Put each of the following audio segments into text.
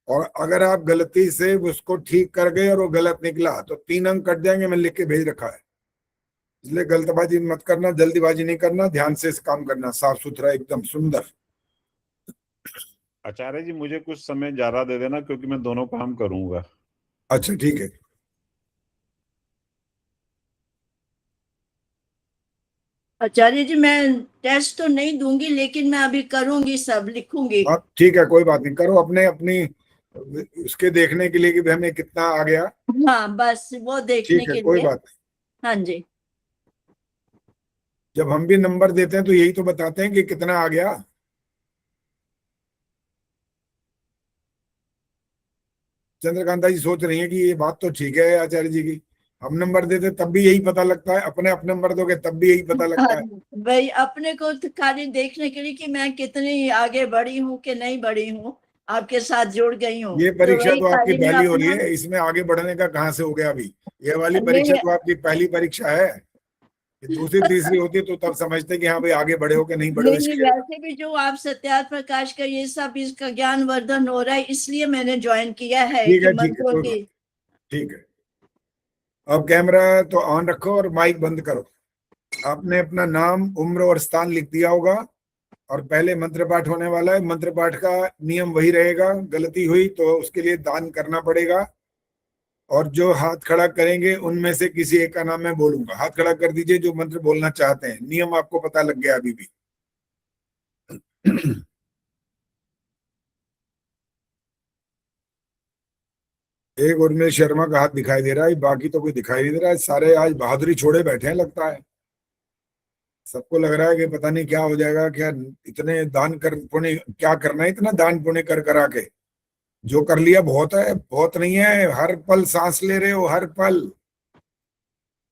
और अगर आप गलती से उसको ठीक कर गए और वो गलत निकला तो 3 अंक कट जाएंगे, मैंने लिख के भेज रखा है। इसलिए गलतबाजी मत करना, जल्दीबाजी नहीं करना, ध्यान से इस काम करना, साफ सुथरा एकदम सुंदर। आचार्य जी मुझे कुछ समय ज्यादा दे देना, क्योंकि मैं दोनों काम करूंगा। अच्छा ठीक है। आचार्य जी मैं टेस्ट तो नहीं दूंगी, लेकिन मैं अभी करूंगी, सब लिखूंगी। हाँ ठीक है, कोई बात नहीं, करो अपने अपनी उसके देखने के लिए कि हमें कितना आ गया। हाँ बस वो देखने ठीक है, के कोई लिए। बात नहीं। हाँ जी। जब हम भी नंबर देते हैं तो यही तो बताते हैं कि कितना आ गया। चंद्रकांता जी सोच रही है कि ये बात तो ठीक है आचार्य जी की, हम नंबर देते तब भी यही पता लगता है, अपने अपने नंबर दोगे तब भी यही पता लगता है। भाई अपने को तो खाली देखने के लिए कि मैं कितनी आगे बढ़ी हूँ कि नहीं बढ़ी हूँ, आपके साथ जुड़ गई हूँ, ये तो परीक्षा वही तो आपकी खाली मैं पहली हो रही अपना। है, इसमें आगे बढ़ने का कहाँ से हो गया अभी। ये वाली परीक्षा नहीं तो आपकी पहली परीक्षा है। ये दूसरी तीसरी होती तो तब समझते कि हाँ भाई आगे बढ़े हो कि नहीं बढ़े हो नहीं, इसके। वैसे भी जो आप सत्यार्थ प्रकाश का ये सब इसका ज्ञान वर्धन हो रहा है, इसलिए मैंने ज्वाइन किया है ठीक कि है ठीक है, मंत्रों कोई की। बात ठीक है। अब कैमरा तो ऑन रखो और माइक बंद करो। आपने अपना नाम, उम्र और स्थान लिख दिया होगा, और पहले मंत्र पाठ होने वाला है। मंत्र पाठ का नियम वही रहेगा, गलती हुई तो उसके लिए दान करना पड़ेगा। और जो हाथ खड़ा करेंगे उनमें से किसी एक का नाम मैं बोलूंगा, हाथ खड़ा कर दीजिए जो मंत्र बोलना चाहते हैं। नियम आपको पता लग गया अभी भी। एक उर्मिल शर्मा का हाथ दिखाई दे रहा है, बाकी तो कोई दिखाई नहीं दे रहा है। सारे आज बहादुरी छोड़े बैठे हैं लगता है। सबको लग रहा है कि पता नहीं क्या हो जाएगा, क्या इतने दान कर पुण्य क्या करना है, इतना दान पुण्य कर करा के जो कर लिया बहुत है, बहुत नहीं है। हर पल सांस ले रहे हो, हर पल।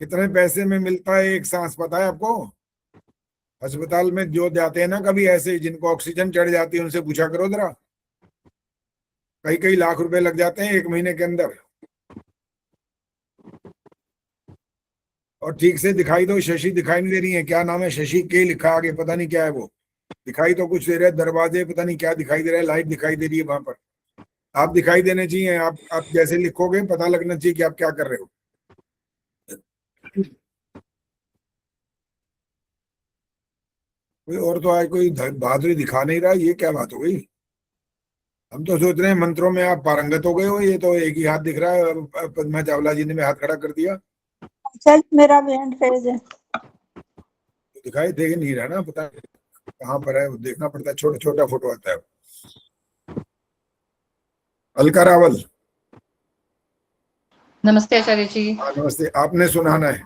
कितने पैसे में मिलता है एक सांस, पता है आपको? अस्पताल में जो जाते हैं ना कभी ऐसे जिनको ऑक्सीजन चढ़ जाती है, उनसे पूछा करो जरा, कई कई लाख रुपए लग जाते हैं 1 महीने के अंदर। और ठीक से दिखाई दो, शशि दिखाई नहीं दे रही है, क्या नाम है? शशि के लिखा आगे, पता नहीं क्या है वो। दिखाई तो कुछ दे रहा है, दरवाजे पता नहीं क्या दिखाई दे रहा है, लाइट दिखाई दे रही है वहां पर। आप दिखाई देने चाहिए, आप जैसे लिखोगे पता लगना चाहिए कि आप क्या कर रहे हो। कोई और तो आज कोई बहादुरी दिखा नहीं रहा, ये क्या बात हो गई? हम तो सोच रहे हैं मंत्रों में आप पारंगत हो गए हो, ये तो एक ही हाथ दिख रहा है। पद्मा चावला जी ने भी हाथ खड़ा कर दिया। चल मेरा भी हैंड फेज है। तो दिखाई दे नहीं रहा ना, पता नहीं कहाँ पर है, वो देखना पड़ता है, छोटा छोटा फोटो आता है। अलका रावल। नमस्ते आचार्य जी। हाँ नमस्ते, आपने सुनाना है।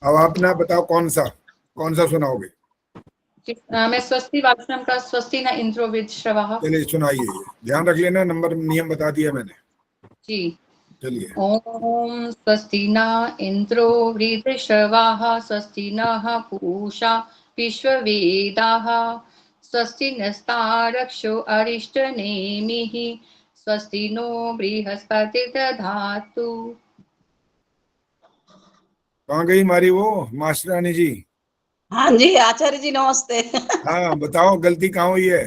अब आप ना बताओ कौन सा सुनाओगे? मैं स्वस्ति वाचनम का स्वस्ति न इंद्रो विद श्रवः। चलिए सुनाइए, ध्यान रख लेना, नंबर नियम बता दिया मैंने। जी। चलिए। ओम स्वस्ति न इंद्रो वृद्धश्रवाः स्वस्ति नः पूषा विश्ववेदाः स्वस्ति नस्तारक्षो अरिष्टनेमिः स्वस्ति नो बृहस्पतिर्दधातु। कहाँ गई हमारी वो मास्टरानी जी? हाँ जी आचार्य जी नमस्ते। हाँ बताओ गलती कहाँ हुई है?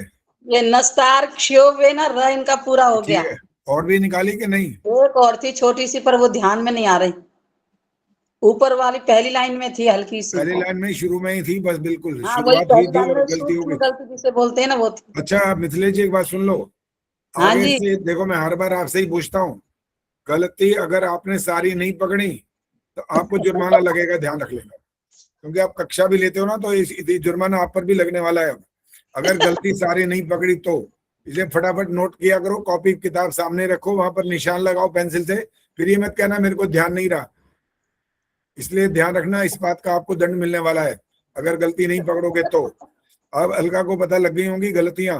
ये नस्तार क्षोभ है ना, र इनका पूरा हो गया। ठीक है, और भी निकाली कि नहीं? एक और थी छोटी सी, पर वो ध्यान में नहीं आ रही। ऊपर वाली पहली लाइन में थी हल्की सी। पहली लाइन में शुरू में ही थी बस, बिल्कुल हाँ वही शुरुआत हुई पहली थी लाइन और में गलती हो सूक्ष्म गई। गलती जिसे बोलते हैं ना, वो थी। अच्छा आप मिथिलेश जी एक बात सुन लो, हाँ आगे जी। से देखो मैं हर बार आपसे ही पूछता हूँ, गलती अगर आपने सारी नहीं पकड़ी तो आपको जुर्माना लगेगा, ध्यान रख लेना। क्योंकि आप कक्षा भी लेते हो ना, तो इस जुर्माना आप पर भी लगने वाला है। अगर गलती सारी नहीं पकड़ी तो इसे फटाफट नोट किया करो, कॉपी किताब सामने रखो, वहां पर निशान लगाओ पेंसिल से, फिर ये मत कहना मेरे को ध्यान नहीं रहा। इसलिए ध्यान रखना, इस बात का आपको दंड मिलने वाला है अगर गलती नहीं पकड़ोगे तो। अब अलका को पता लग गई होंगी गलतियां।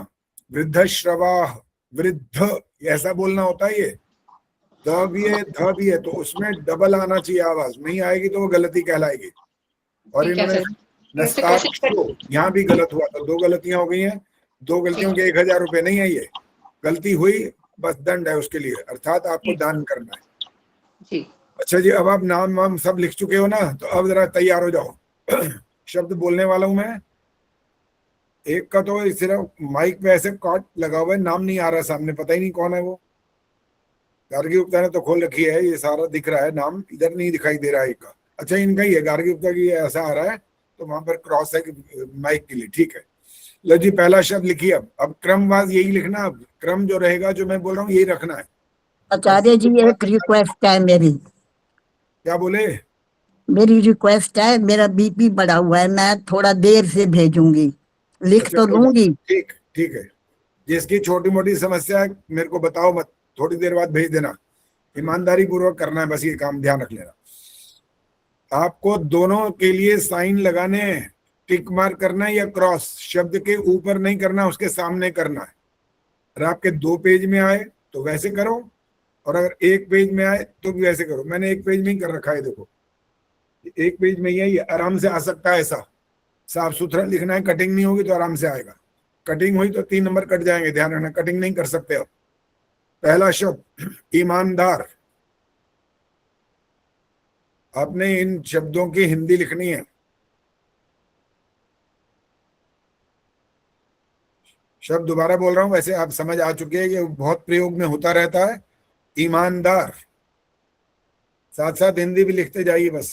वृद्ध श्रवाह, वृद्ध ऐसा बोलना होता है, ये द भी है ध भी है, तो उसमें डबल आना चाहिए आवाज, नहीं आएगी तो वो गलती कहलाएगी। और ठीक है इन्होंने सर, ऐसे नस्तार कोशिश कर। यहाँ भी गलत हुआ, तो 2 गलतियां हो गई हैं। 2 गलतियों के 1000 रुपए नहीं है, ये गलती हुई बस दंड है उसके लिए, अर्थात आपको दान करना है। जी। अच्छा जी, अब आप नाम वाम सब लिख चुके हो ना, तो अब जरा तैयार हो जाओ। शब्द बोलने वाला हूं मैं। एक का तो सिर्फ माइक पे ऐसे कॉट लगा हुआ है, नाम नहीं आ रहा सामने, पता ही नहीं कौन है वो। गार्गी गुप्ता ने तो खोल रखी है, ये सारा दिख रहा है, नाम इधर नहीं दिखाई दे रहा है एक का। अच्छा इनका ही है, गार्गी गुप्ता की ऐसा आ रहा है, तो वहां पर क्रॉस है माइक के लिए, ठीक है। लो जी, पहला शब्द लिखिए। अब क्रमवार यही लिखना, अब क्रम जो रहेगा जो मैं बोल रहा हूँ यही रखना है। आचार्य जी एक रिक्वेस्ट है मेरी। क्या बोले? मेरी रिक्वेस्ट है, मेरा बीपी बढ़ा हुआ है, मैं थोड़ा देर से भेजूंगी, लिख अच्छा, तो लूंगी। ठीक ठीक है। जिसकी छोटी मोटी समस्या है मेरे को बताओ मत, थोड़ी देर बाद भेज देना। ईमानदारी पूर्वक करना है बस, ये काम ध्यान रख लेना। आपको दोनों के लिए साइन लगाने हैं, टिक मार्क करना है या क्रॉस, शब्द के ऊपर नहीं करना, उसके सामने करना है। अगर आपके 2 पेज में आए तो वैसे करो, और अगर 1 पेज में आए तो भी वैसे करो। मैंने 1 पेज में ही कर रखा है, देखो 1 पेज में ही है, ये आराम से आ सकता है। ऐसा साफ सुथरा लिखना है, कटिंग नहीं होगी तो आराम से आएगा। कटिंग हुई तो 3 नंबर कट जाएंगे, ध्यान रखना, कटिंग नहीं कर सकते आप। पहला शब्द ईमानदार। आपने इन शब्दों की हिंदी लिखनी है। शब्द दोबारा बोल रहा हूं, वैसे आप समझ आ चुके हैं कि बहुत प्रयोग में होता रहता है। ईमानदार, साथ साथ हिंदी भी लिखते जाइए बस।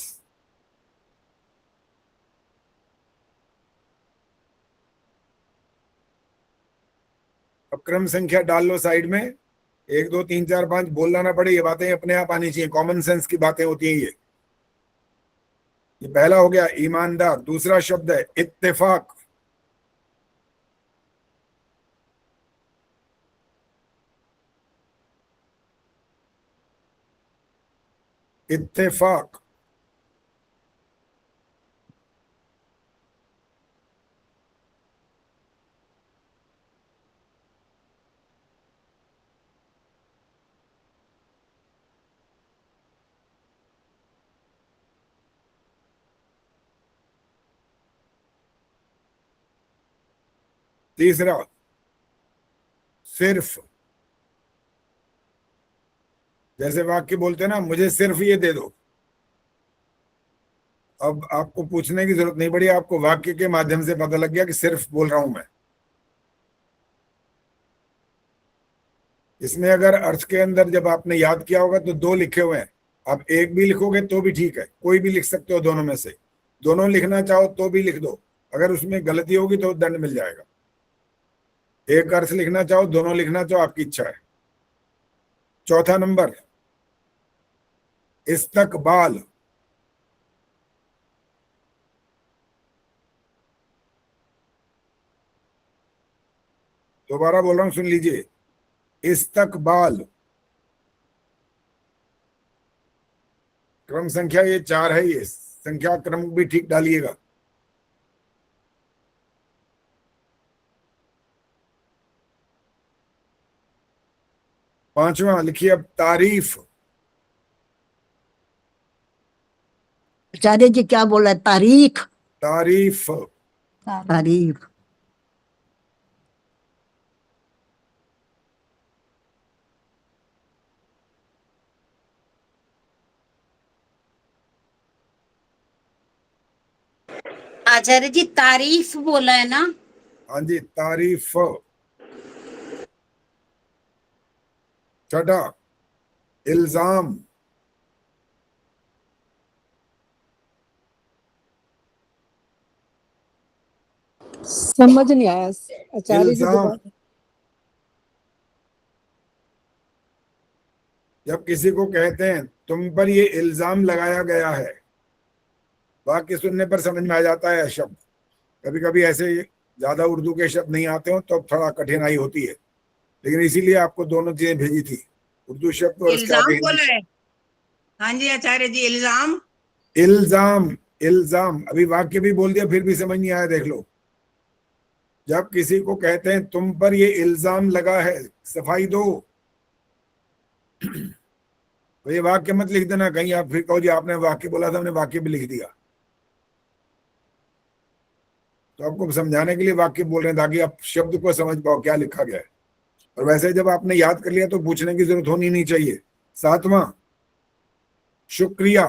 अब क्रम संख्या डाल लो साइड में, 1 2 3 4 5 बोलना ना पड़े, ये बातें अपने आप आनी चाहिए, कॉमन सेंस की बातें होती हैं ये पहला हो गया ईमानदार। दूसरा शब्द है इत्तेफाक। इत्तेफाक। तीसरा सिर्फ। जैसे वाक्य बोलते हैं ना, मुझे सिर्फ ये दे दो। अब आपको पूछने की जरूरत नहीं पड़ी, आपको वाक्य के माध्यम से पता लग गया कि सिर्फ बोल रहा हूं मैं। इसमें अगर अर्थ के अंदर जब आपने याद किया होगा तो 2 लिखे हुए हैं। आप एक भी लिखोगे तो भी ठीक है, कोई भी लिख सकते हो दोनों में से। दोनों लिखना चाहो तो भी लिख दो, अगर उसमें गलती होगी तो दंड मिल जाएगा। एक अर्थ लिखना चाहो, दोनों लिखना चाहो, आपकी इच्छा है। चौथा नंबर इस्तकबाल। दोबारा बोल रहा हूं, सुन लीजिए। इस्तकबाल। क्रम संख्या ये 4 है, ये संख्या क्रम भी ठीक डालिएगा। पांचवा लिखिए अब तारीफ। आचार्य जी क्या बोला, तारीख? तारीफ। तारीफ। आचार्य जी तारीफ बोला है ना? हाँ जी, तारीफ। छठा इल्जाम। समझ नहीं आया आचार्य जी इल्जाम। दोबारा। जब किसी को कहते हैं तुम पर ये इल्जाम लगाया गया है, वाक्य सुनने पर समझ में आ जाता है शब्द। कभी कभी ऐसे ज्यादा उर्दू के शब्द नहीं आते हो तो थोड़ा कठिनाई होती है, लेकिन इसीलिए आपको दोनों चीजें भेजी थी, उर्दू शब्द और उसके आगे इल्जाम बोल रहे हैं? हाँ जी आचार्य जी, इल्जाम। इल्जाम। इल्जाम अभी वाक्य भी बोल दिया फिर भी समझ नहीं आया, देख लो। जब किसी को कहते हैं तुम पर ये इल्जाम लगा है, सफाई दो, तो ये वाक्य मत लिख देना कहीं आप फिर कहो जी आपने वाक्य बोला था, हमने वाक्य भी लिख दिया। तो आपको समझाने के लिए वाक्य बोल रहे हैं ताकि आप शब्द को समझ पाओ क्या लिखा गया है। और वैसे जब आपने याद कर लिया तो पूछने की जरूरत होनी नहीं चाहिए। सातवां शुक्रिया।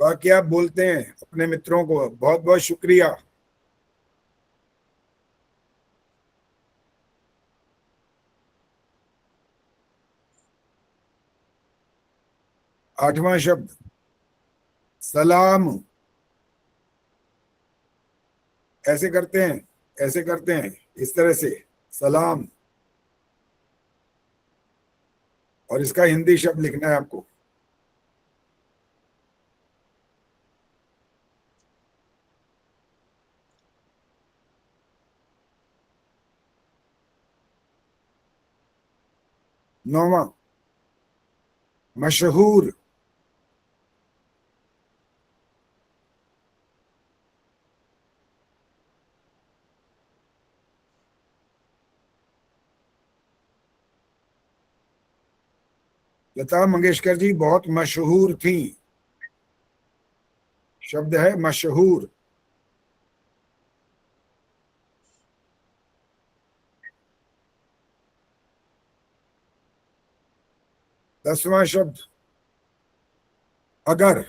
बाकी आप बोलते हैं अपने मित्रों को, बहुत बहुत शुक्रिया। आठवां शब्द सलाम। ऐसे करते हैं, ऐसे करते हैं, इस तरह से सलाम, और इसका हिंदी शब्द लिखना है आपको। नौवां मशहूर। लता मंगेशकर जी बहुत मशहूर थी, शब्द है मशहूर। 10वां शब्द अगर।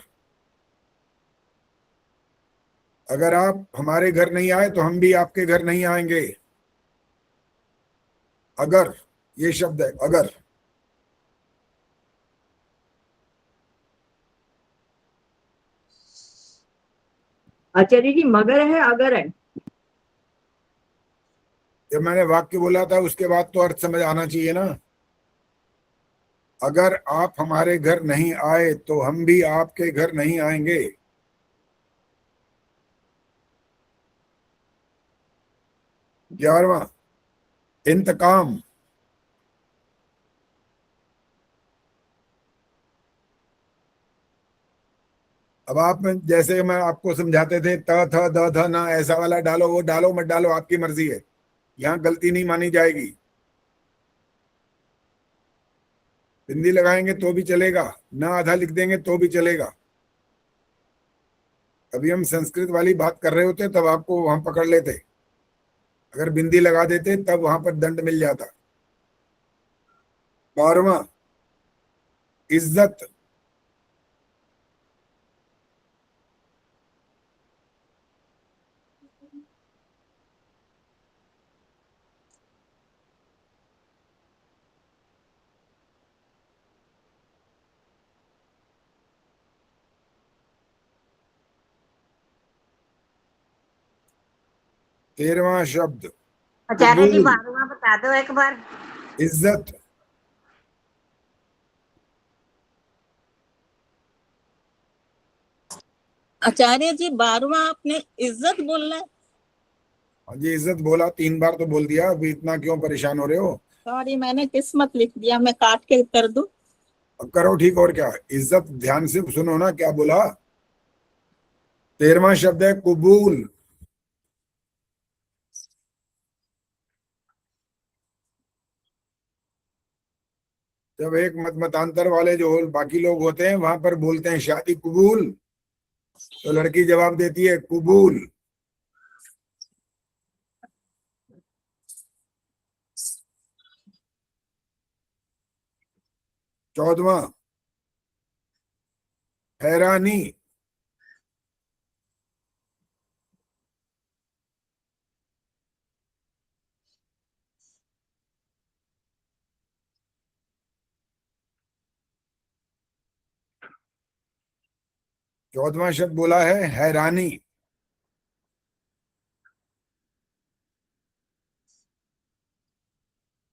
अगर आप हमारे घर नहीं आए तो हम भी आपके घर नहीं आएंगे। अगर, ये शब्द है अगर। आचार्य जी मगर है अगर है? जब मैंने वाक्य बोला था उसके बाद तो अर्थ समझ आना चाहिए ना। अगर आप हमारे घर नहीं आए तो हम भी आपके घर नहीं आएंगे। ग्यारहवां इंतकाम। अब आप जैसे मैं आपको समझाते थे त थ द थ ना, ऐसा वाला डालो, वो डालो मत डालो, आपकी मर्जी है, यहाँ गलती नहीं मानी जाएगी। बिंदी लगाएंगे तो भी चलेगा, ना आधा लिख देंगे तो भी चलेगा। अभी हम संस्कृत वाली बात कर रहे होते तब आपको वहां पकड़ लेते, अगर बिंदी लगा देते तब वहां पर दंड मिल जाता। 12वां इज्जत। तेरहवां शब्द आचार्य जी कबूल। 12वां बता दो एक बार। इज्जत। आचार्य जी 12वां आपने इज्जत बोलना है? हाँ जी, इज्जत बोला, 3 बार तो बोल दिया, अभी इतना क्यों परेशान हो रहे हो? सॉरी मैंने किस्मत लिख दिया, मैं काट के कर दूं? अब करो ठीक, और क्या। इज्जत ध्यान से सुनो ना क्या बोला। 13वां शब्द है कबूल। जब एक मत मतांतर वाले जो बाकी लोग होते हैं वहां पर बोलते हैं शादी कबूल, तो लड़की जवाब देती है कबूल। चौदवा हैरानी। चौदवा शब्द बोला है हैरानी।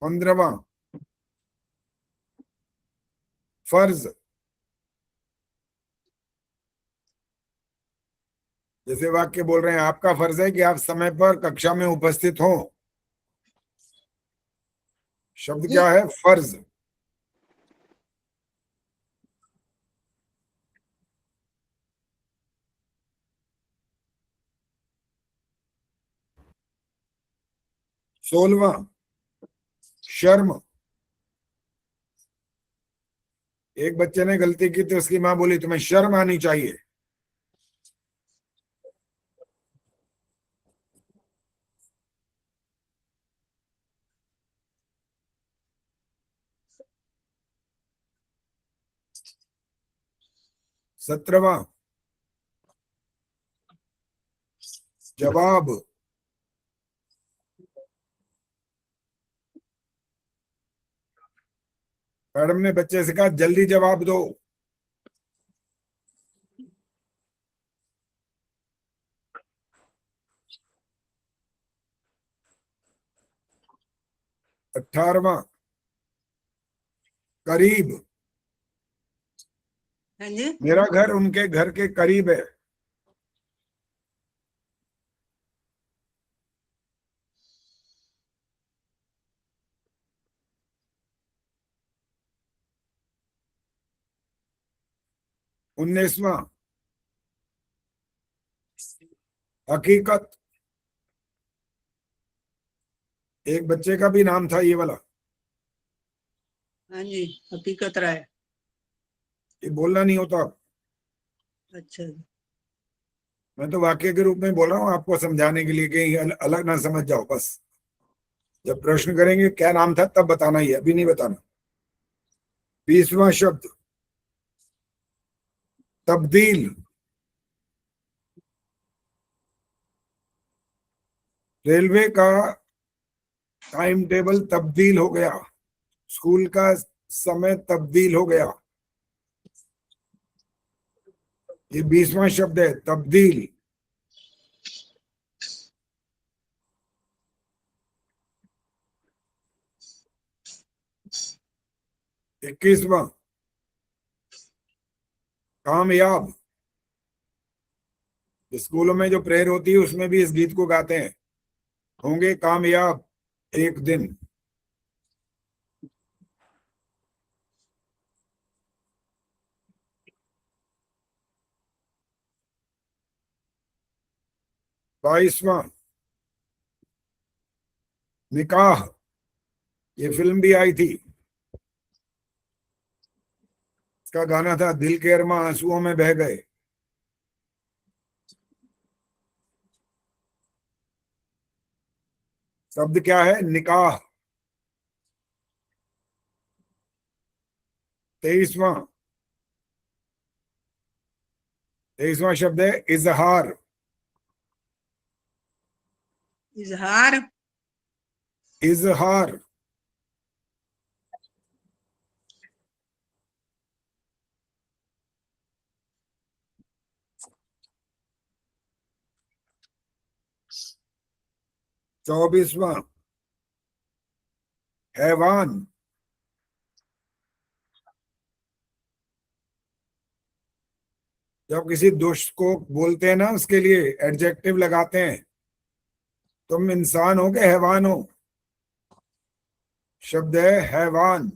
15वां फर्ज। जैसे वाक्य बोल रहे हैं आपका फर्ज है कि आप समय पर कक्षा में उपस्थित हो। शब्द क्या है? फर्ज। सोलवा शर्म। एक बच्चे ने गलती की तो उसकी मां बोली तुम्हें शर्म आनी चाहिए। सत्रहवां जवाब, मैडम ने बच्चे से कहा जल्दी जवाब दो। अठारहवां, करीब। हाँ जी। मेरा घर उनके घर के करीब है। उन्नीसवां, हकीकत। एक बच्चे का भी नाम था ये वाला, हाँ जी, हकीकत राय। ये बोलना नहीं होता। अच्छा जी। मैं तो वाक्य के रूप में बोल रहा हूँ आपको समझाने के लिए, कहीं अलग ना समझ जाओ बस। जब प्रश्न करेंगे क्या नाम था तब बताना ही है, अभी नहीं बताना। 20वां शब्द, तब्दील। रेलवे का टाइम टेबल तब्दील हो गया, स्कूल का समय तब्दील हो गया। ये 20वां शब्द है, तब्दील। इक्कीसवां, कामयाब। स्कूलों में जो प्रेयर होती है उसमें भी इस गीत को गाते हैं, होंगे कामयाब एक दिन। 22वां, निकाह। ये फिल्म भी आई थी, इसका गाना था दिल के अरमां आंसुओं में बह गए। शब्द क्या है? निकाह। 23वां, 23वां शब्द है इजहार। इजहार। इजहार। चौबीसवां, हैवान। जब किसी दुष्ट को बोलते हैं ना, उसके लिए एडजेक्टिव लगाते हैं, तुम इंसान हो कि हैवान हो? शब्द है हैवान।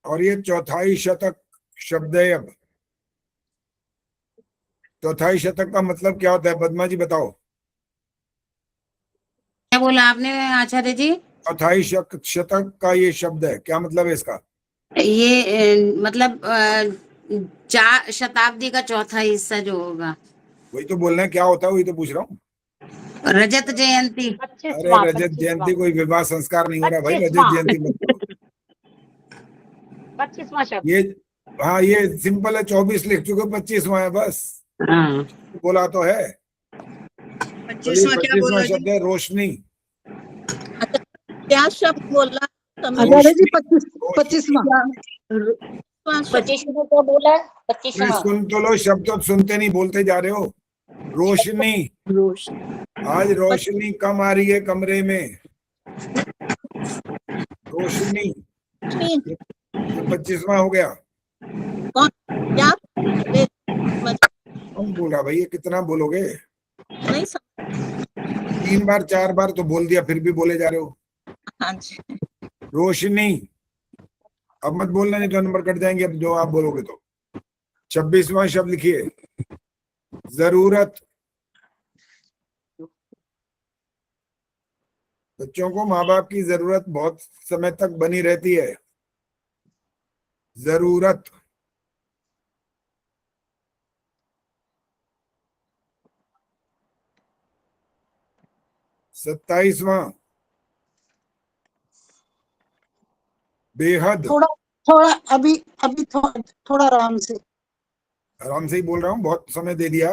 और ये चौथाई शतक शब्द है। अब चौथाई शतक का मतलब क्या होता है, पद्मा जी बताओ। क्या बोला आपने आचार्य जी? चौथाई शतक का ये शब्द है, क्या मतलब है इसका? ये मतलब चार शताब्दी का चौथा हिस्सा जो होगा। वही तो बोलना है, क्या होता है वही तो पूछ रहा हूँ। रजत जयंती। अरे रजत जयंती कोई विवाह संस्कार नहीं हो रहा भाई, रजत जयंती मत बोलो। 25वां शब्द। ये हाँ ये सिंपल है, 24 लिख चुके, 25वां है बस। हाँ, बोला तो है। 25वां क्या 25वां बोला शब्द जी? है रोशनी। क्या शब्द बोला? आचार्य जी रोशनी। 25वां। शब्द 25वां क्या बोला? अरे 25वां। सुन तो लो, शब्द तो सुनते नहीं, बोलते जा रहे हो। रोशनी। रोशनी। आज रोशनी कम आ रही है कमरे में। रोशनी। ये 25वां हो गया। कौन क्या अरे, कौन बोला भाई, ये कितना बोलोगे? नहीं 3 बार 4 बार तो बोल दिया, फिर भी बोले जा रहे हो। हाँ जी। रोशनी। अब मत बोलना, नहीं तो नंबर कट जाएंगे अब जो आप बोलोगे तो। 26वां शब्द लिखिए, जरूरत। बच्चों को माँ बाप की जरूरत बहुत समय तक बनी रहती है। जरूरत। सत्ताईसवां, बेहद, थोड़ा थोड़ा अभी अभी थोड़ा आराम से। आराम से ही बोल रहा हूँ, बहुत समय दे दिया।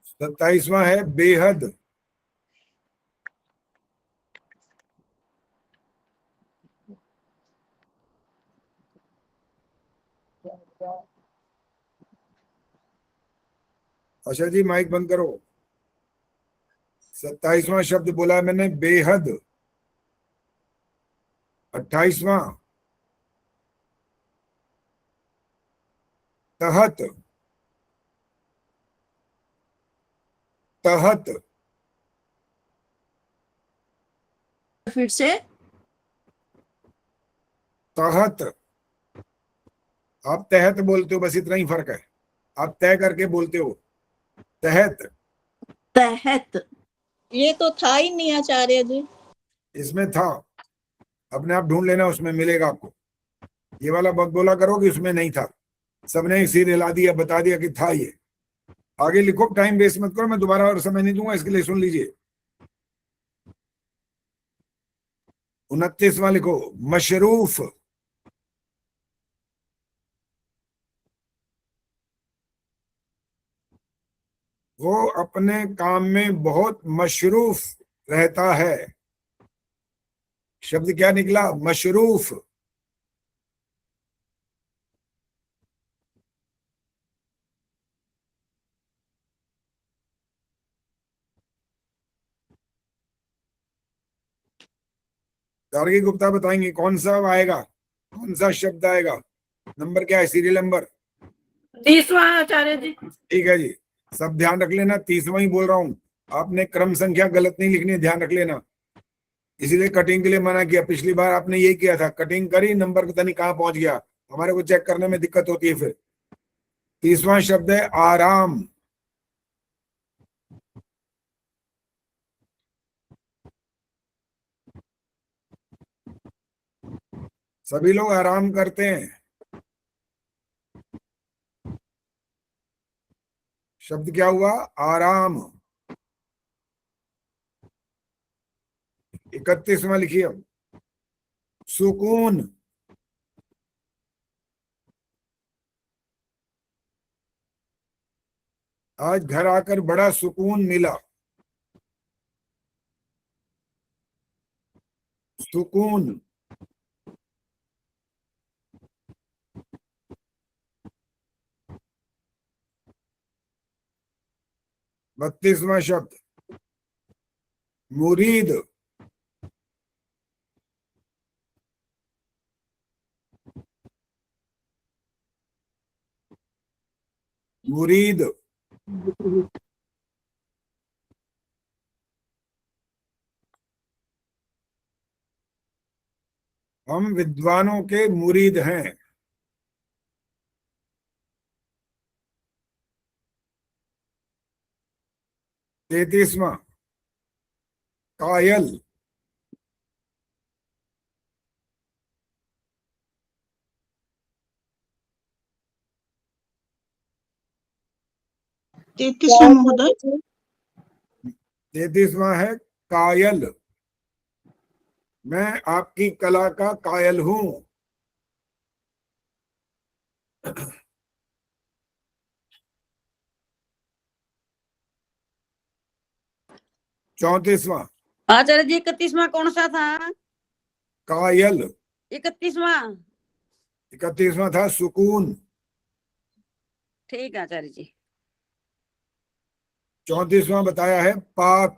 27वां है बेहद। आशा जी माइक बंद करो। 27वां शब्द बोला है मैंने बेहद। 28वां तहत। तहत, फिर से। तहत। आप तहत बोलते हो, बस इतना ही फर्क है। आप तय करके बोलते हो तहत। तहत। ये तो था ही नहीं आचार्य जी। इसमें था, अपने आप ढूंढ लेना, उसमें मिलेगा आपको। ये वाला मत बोला करो कि उसमें नहीं था। सबने सिर हिला दिया, बता दिया कि था ये। आगे लिखो, टाइम वेस्ट मत करो, मैं दोबारा और समय नहीं दूंगा, इसके लिए सुन लीजिए। 29वां लिखो मशरूफ। वो अपने काम में बहुत मशरूफ रहता है। शब्द क्या निकला? मशरूफ। गार्गी गुप्ता बताएंगे कौन सा आएगा, कौन सा शब्द आएगा। नंबर क्या है, सीरियल नंबर? 30वां आचार्य जी। ठीक है जी, सब ध्यान रख लेना, 30वां ही बोल रहा हूं। आपने क्रम संख्या गलत नहीं लिखनी, ध्यान रख लेना। इसीलिए कटिंग के लिए मना किया। पिछली बार आपने यही किया था, कटिंग करी, नंबर पता नहीं कहां पहुंच गया। हमारे को चेक करने में दिक्कत होती है फिर। 30वां शब्द है आराम। सभी लोग आराम करते हैं। शब्द क्या हुआ? आराम। 31वां लिखिए, सुकून। आज घर आकर बड़ा सुकून मिला। सुकून। बत्तीसवां शब्द मुरीद। मुरीद। हम विद्वानों के मुरीद हैं। तैतीसवां कायल। तैतीसवां महोदय। 33वां है कायल। मैं आपकी कला का कायल हूं। 34वां आचार्य जी 31वां कौन सा था? कायल। 31वां। 31वां था सुकून। ठीक है आचार्य जी। 34वां बताया है पाक।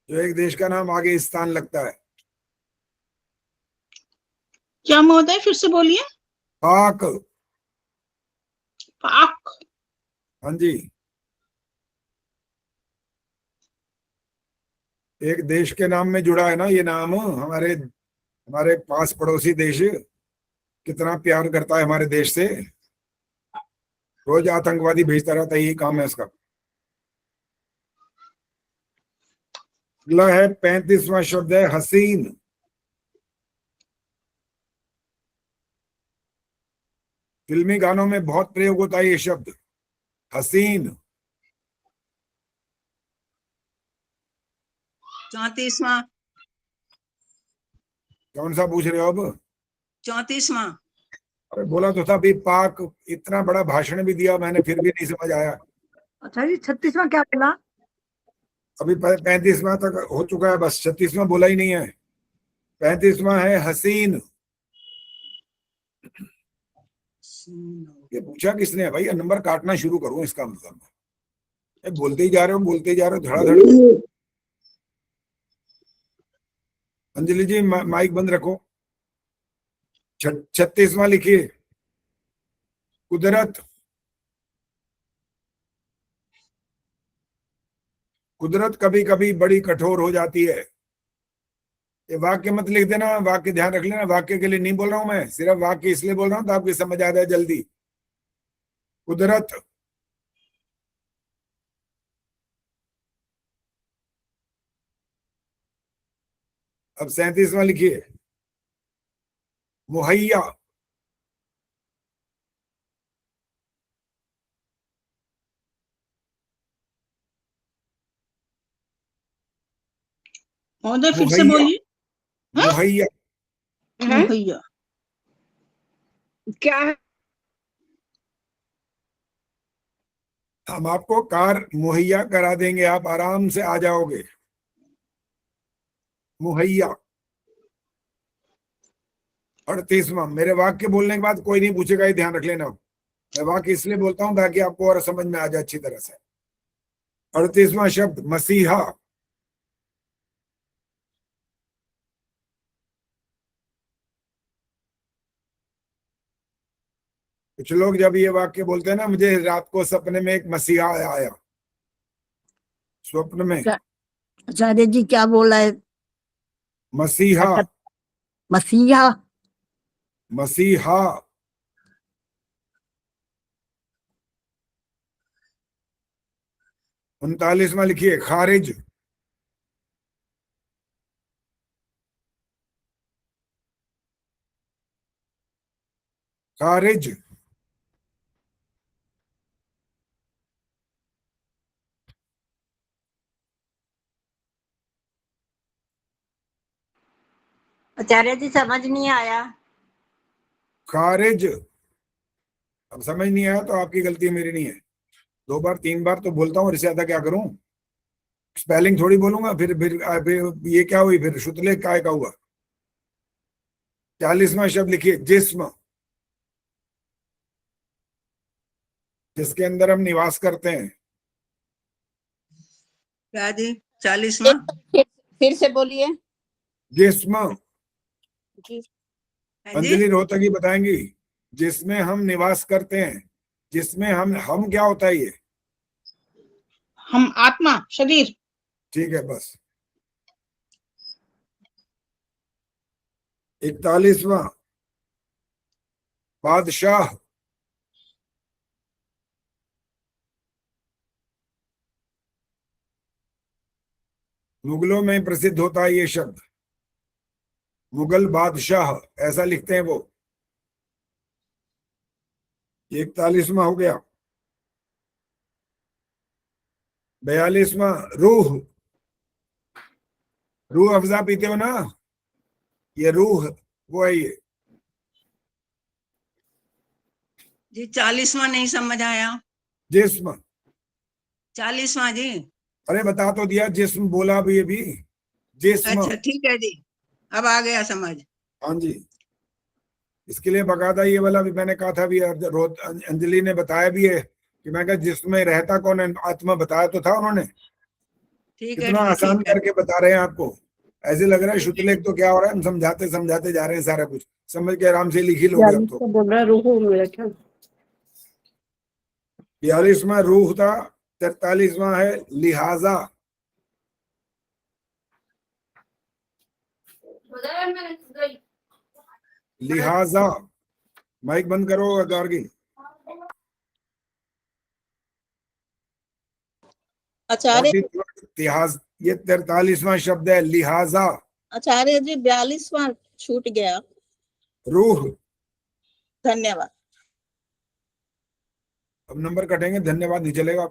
जो एक देश का नाम आगे स्थान लगता है। क्या महोदय, फिर से बोलिए। पाक। पाक। हाँ जी, एक देश के नाम में जुड़ा है ना ये नाम। हमारे हमारे पास पड़ोसी देश कितना प्यार करता है हमारे देश से। रोज आतंकवादी भेजता रहता है, यही काम है उसका। अगला है 35वां शब्द है हसीन। फिल्मी गानों में बहुत प्रयोग होता है ये शब्द हसीन। 34वां कौन सा पूछ रहे हो अब? 34वां अरे बोला तो था अभी पाक, इतना बड़ा भाषण भी दिया मैंने फिर भी नहीं समझ आया। अच्छा जी 36वां क्या बोला? अभी 35वां तक हो चुका है, बस 36वां बोला ही नहीं है। 35वां है हसीन। ये पूछा किसने है भाई? ये नंबर काटना शुरू करूं इसका मतलब? ये बोलते ही जा रहे हो, बोलते ही जा रहे हो धड़ाधड़। अंजलि जी माइक बंद रखो। 36वां लिखिए, कुदरत। कुदरत कभी कभी बड़ी कठोर हो जाती है। ये वाक्य मत लिख देना, वाक्य ध्यान रख लेना, वाक्य के लिए नहीं बोल रहा हूं मैं, सिर्फ वाक्य इसलिए बोल रहा हूं तो आपकी समझ आ जाए जल्दी। कुदरत। अब 37वां लिखिए, मुहैया। महोदय फिर से मुहैया। बोलिए। मुहैया। मुहैया क्या है? हम आपको कार मुहैया करा देंगे, आप आराम से आ जाओगे। मुहैया। 38वां, मेरे वाक्य बोलने के बाद कोई नहीं पूछेगा, ये ध्यान रख लेना। मैं वाक्य इसलिए बोलता हूं ताकि आपको और समझ में आ जाए अच्छी तरह से। 38वां शब्द मसीहा। कुछ लोग जब ये वाक्य बोलते हैं ना, मुझे रात को सपने में एक मसीहा आया, स्वप्न में। आचार्य जी क्या बोला है? मसीहा। मसीहा। मसीहा। 39वां लिखिए, खारिज। खारिज। आचार्य जी समझ नहीं आया। खारिज। अब समझ नहीं आया तो आपकी गलती है, मेरी नहीं है। 2 बार 3 बार तो बोलता हूँ, इससे ज्यादा क्या करूं? स्पेलिंग थोड़ी बोलूंगा फिर ये क्या हुई, फिर शुतले काय का हुआ। 40वां शब्द लिखिए, जिस्म। जिसके अंदर हम निवास करते हैं। क्या जी? 40वां फिर से बोलिए। जिस्म। हाँ जी। अंजलि रोहतगी बताएंगी। जिसमें हम निवास करते हैं, जिसमें हम क्या होता है ये? हम आत्मा, शरीर। ठीक है बस। 41वां, बादशाह। मुगलों में प्रसिद्ध होता है ये शब्द, मुगल बादशाह ऐसा लिखते हैं वो। 41वां हो गया। 42वां, रूह। रूह अफ़ज़ा पीते हो ना, ये रूह वो है ये। जी 40वां नहीं समझ आया। जिस्म। 40वां जी। अरे बता तो दिया, जिस्म बोला भी, ये भी जिस्म। अच्छा ठीक है जी, अब आ गया समझ। हाँ जी, इसके लिए बकायदा ये वाला भी मैंने कहा था भी, अंजलि ने बताया भी है कि मैं कहा जिसमें रहता कौन है, आत्मा बताया तो था उन्होंने। ठीक है कितना जी, आसान ठीक है। करके बता रहे हैं आपको, ऐसे लग रहा है शुतलेख तो क्या हो रहा है, हम समझाते समझाते जा रहे हैं, सारा कुछ समझ के आराम से लिख ही लोगे अब तो। बोल रहा रूह मेरा क्या? 42वां रूह था। 43वां है लिहाजा। लिहाजा। माइक बंद करो गार्गी। आचार्य इतिहास, ये 43वां शब्द है, लिहाजा। आचार्य जी 42वां छूट गया। रूह। धन्यवाद। अब नंबर कटेंगे, धन्यवाद नहीं चलेगा।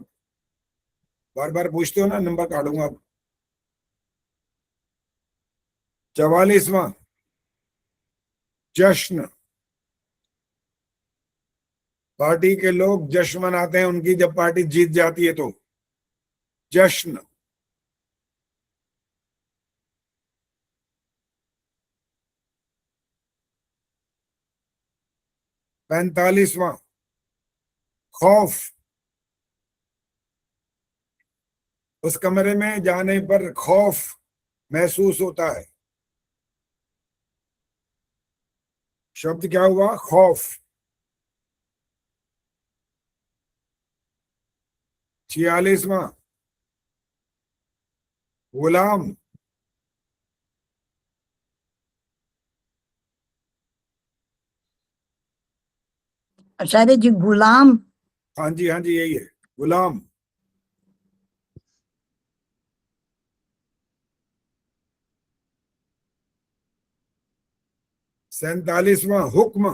बार बार पूछते हो ना, नंबर काटूंगा अब। 44वां जश्न। पार्टी के लोग जश्न मनाते हैं उनकी, जब पार्टी जीत जाती है तो जश्न। 45वां खौफ। उस कमरे में जाने पर खौफ महसूस होता है। शब्द क्या हुआ? खौफ। 46वां गुलाम। आचार्य जी गुलाम। हाँ जी यही है, गुलाम। 47वां हुक्म।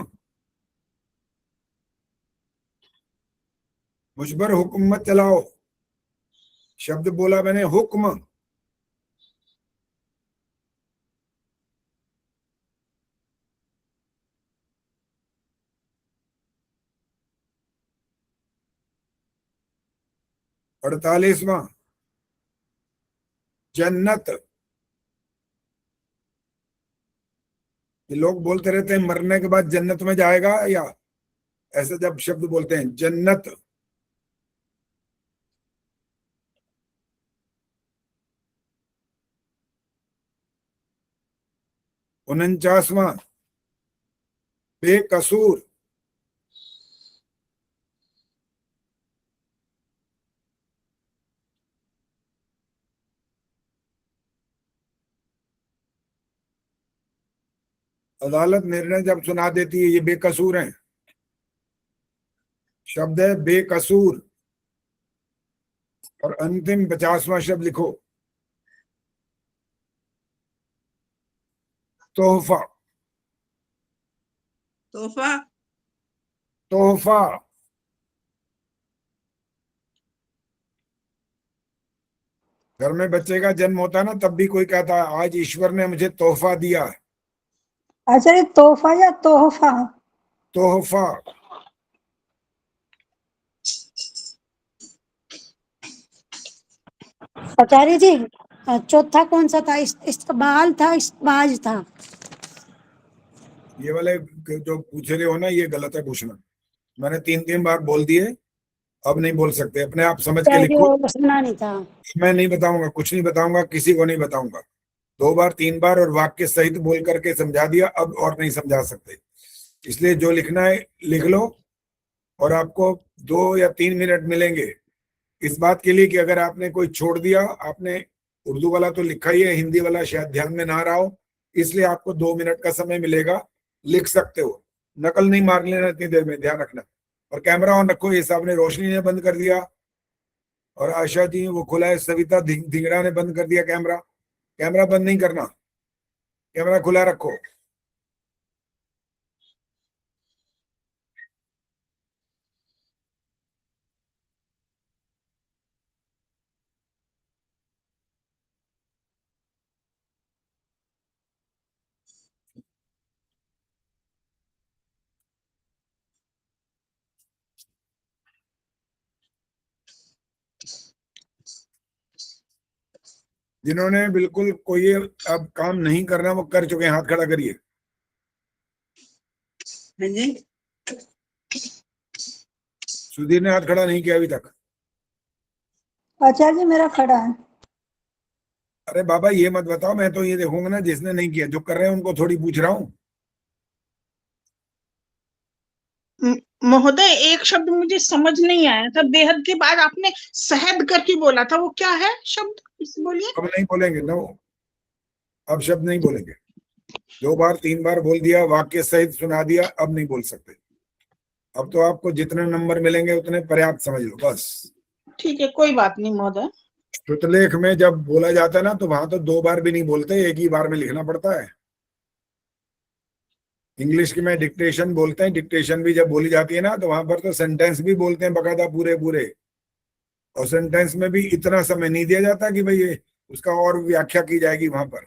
मुझ पर हुक्म मत चलाओ। शब्द बोला मैंने, हुक्म। 48वां जन्नत। ये लोग बोलते रहते हैं मरने के बाद जन्नत में जाएगा, या ऐसे जब शब्द बोलते हैं जन्नत। 49वां बेकसूर। अदालत निर्णय जब सुना देती है ये बेकसूर हैं। शब्द है बेकसूर। और अंतिम 50वां शब्द लिखो, तोहफा। तोहफा। तोहफा। घर में बच्चे का जन्म होता है ना, तब भी कोई कहता है आज ईश्वर ने मुझे तोहफा दिया है। आचार्य तोहफा या तोहफा? तोहफा। आचार्य जी चौथा कौन सा था? इस्तबाल था, इस्तबाज था? ये वाले जो पूछ रहे हो ना, ये गलत है पूछना। मैंने 3 बार बोल दिए, अब नहीं बोल सकते। अपने आप समझ के लिखो। वो सुना नहीं था। मैं नहीं बताऊंगा, कुछ नहीं बताऊंगा, किसी को नहीं बताऊंगा। 2 बार 3 बार और वाक्य सहित बोल करके समझा दिया, अब और नहीं समझा सकते। इसलिए जो लिखना है लिख लो, और आपको 2 या 3 मिनट मिलेंगे इस बात के लिए कि अगर आपने कोई छोड़ दिया, आपने उर्दू वाला तो लिखा ही है, हिंदी वाला शायद ध्यान में ना रहा हो, इसलिए आपको 2 मिनट का समय मिलेगा, लिख सकते हो। नकल नहीं मार लेना इतनी देर में, ध्यान रखना। और कैमरा ऑन रखो। ये साहब ने, रोशनी ने बंद कर दिया, और आशा जी वो खुला है, सविता धिंगड़ा ने बंद कर दिया कैमरा। कैमरा बंद नहीं करना, कैमरा खुला रखो। जिन्होंने बिल्कुल कोई अब काम नहीं करना वो कर चुके हैं, हाथ खड़ा करिए। हाँ जी। सुधीर ने हाथ खड़ा नहीं किया अभी तक। आचार्य जी मेरा खड़ा है। अरे बाबा ये मत बताओ, मैं तो ये देखूंगा ना जिसने नहीं किया। जो कर रहे हैं उनको थोड़ी पूछ रहा हूँ। महोदय एक शब्द मुझे समझ नहीं आया था, बेहद के बाद आपने सहद करके बोला था, वो क्या है शब्द? बोलिए। अब नहीं बोलेंगे ना, अब शब्द नहीं बोलेंगे। 2 बार 3 बार बोल दिया, वाक्य सहित सुना दिया, अब नहीं बोल सकते। अब तो आपको जितने नंबर मिलेंगे उतने पर्याप्त समझ लो बस। ठीक है, कोई बात नहीं महोदय। श्रुतलेख में जब बोला जाता है ना, तो वहां तो 2 बार भी नहीं बोलते, एक ही बार में लिखना पड़ता है। इंग्लिश की में डिक्टेशन बोलते हैं, डिक्टेशन भी जब बोली जाती है ना, तो वहां पर तो सेंटेंस भी बोलते हैं बकायदा पूरे पूरे। और सेंटेंस में भी इतना समय नहीं दिया जाता कि भाई ये उसका और व्याख्या की जाएगी वहां पर।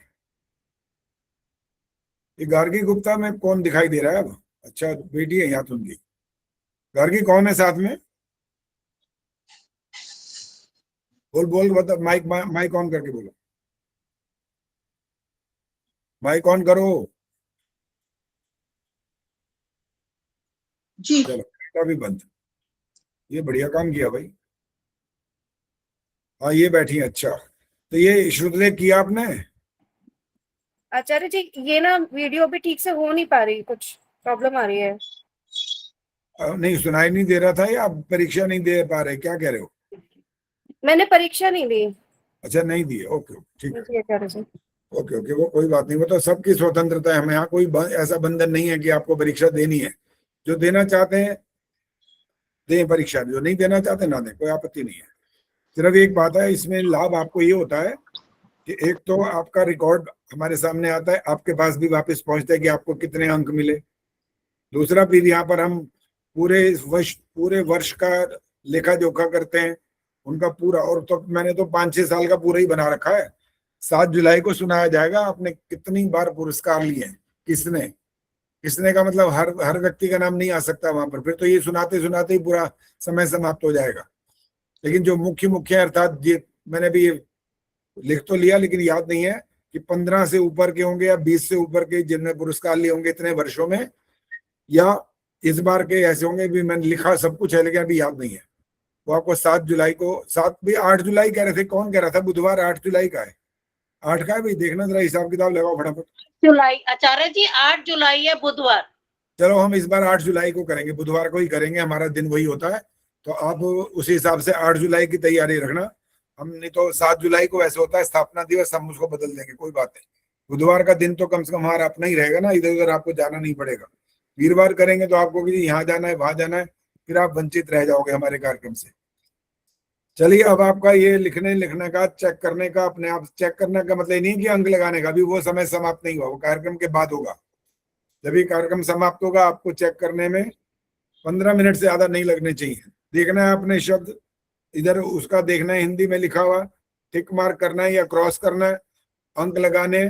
ये गार्गी गुप्ता में कौन दिखाई दे रहा है अब? अच्छा, बेटी है यहाँ तो उनकी। गार्गी कौन है साथ में? बोल बोल बता, माइक ऑन करके बोलो, माइक ऑन करो। जी चलो भी बंद। ये बढ़िया काम किया भाई। हाँ ये बैठी है। अच्छा, तो ये श्रुतलेख किया आपने? आचार्य जी ये ना वीडियो भी ठीक से हो नहीं पा रही, कुछ प्रॉब्लम आ रही है। नहीं सुनाई नहीं दे रहा था या आप परीक्षा नहीं दे पा रहे, क्या कह रहे हो? मैंने परीक्षा नहीं दी। अच्छा नहीं दी, ओके ठीक है, जी आचार्य जी। ओके ओके, वो कोई बात नहीं, वो तो सबकी स्वतंत्रता है। हमें यहाँ कोई ऐसा बंधन नहीं है कि आपको परीक्षा देनी है। जो देना चाहते हैं दें परीक्षा, जो नहीं देना चाहते ना दें, कोई आपत्ति नहीं है। सिर्फ एक बात है, इसमें लाभ आपको ये होता है कि एक तो आपका रिकॉर्ड हमारे सामने आता है, आपके पास भी वापस पहुंचता है कि आपको कितने अंक मिले। दूसरा, फिर यहाँ पर हम पूरे वर्ष का लेखा जोखा करते हैं उनका पूरा। और तो मैंने तो 5-6 साल का पूरा ही बना रखा है। 7 जुलाई को सुनाया जाएगा आपने कितनी बार पुरस्कार लिए हैं, किसने का मतलब हर व्यक्ति का नाम नहीं आ सकता वहां पर। फिर तो ये सुनाते सुनाते ही पूरा समय समाप्त हो जाएगा। लेकिन जो मुख्य अर्थात ये मैंने भी लिख तो लिया, लेकिन याद नहीं है कि 15 से ऊपर के होंगे या 20 से ऊपर के जिनने पुरस्कार लिए होंगे इतने वर्षों में, या इस बार के ऐसे होंगे भी। मैंने लिखा सब कुछ है लेकिन अभी याद नहीं है। वो आपको 7 जुलाई को 8 जुलाई कह रहे थे, कौन कह रहा था? बुधवार 8 जुलाई का है। 8 का है भाई, देखना जरा, हिसाब किताब लगाओ फटाफट। जुलाई आचार्य जी 8 जुलाई है बुधवार। चलो हम इस बार 8 जुलाई को करेंगे, बुधवार को ही करेंगे, हमारा दिन वही होता है। तो आप उसी हिसाब से 8 जुलाई की तैयारी रखना। हम नहीं तो 7 जुलाई को ऐसे होता है स्थापना दिवस, हम उसको बदल देंगे, कोई बात नहीं। बुधवार का दिन तो कम से कम हमारा अपना ही रहेगा ना, इधर उधर आपको जाना नहीं पड़ेगा। वीरवार करेंगे तो आपको कि यहाँ जाना है वहां जाना है, फिर आप वंचित रह जाओगे हमारे कार्यक्रम से। चलिए, अब आपका ये लिखने का चेक करने का, अपने आप चेक करने का मतलब नहीं कि अंक लगाने का, अभी वो समय समाप्त नहीं हुआ, वो कार्यक्रम के बाद होगा। जब भी कार्यक्रम समाप्त होगा आपको चेक करने में 15 मिनट से ज्यादा नहीं लगने चाहिए। देखना है अपने शब्द, इधर उसका देखना है हिंदी में लिखा हुआ, टिक मार्क करना है या क्रॉस करना है, अंक लगाने,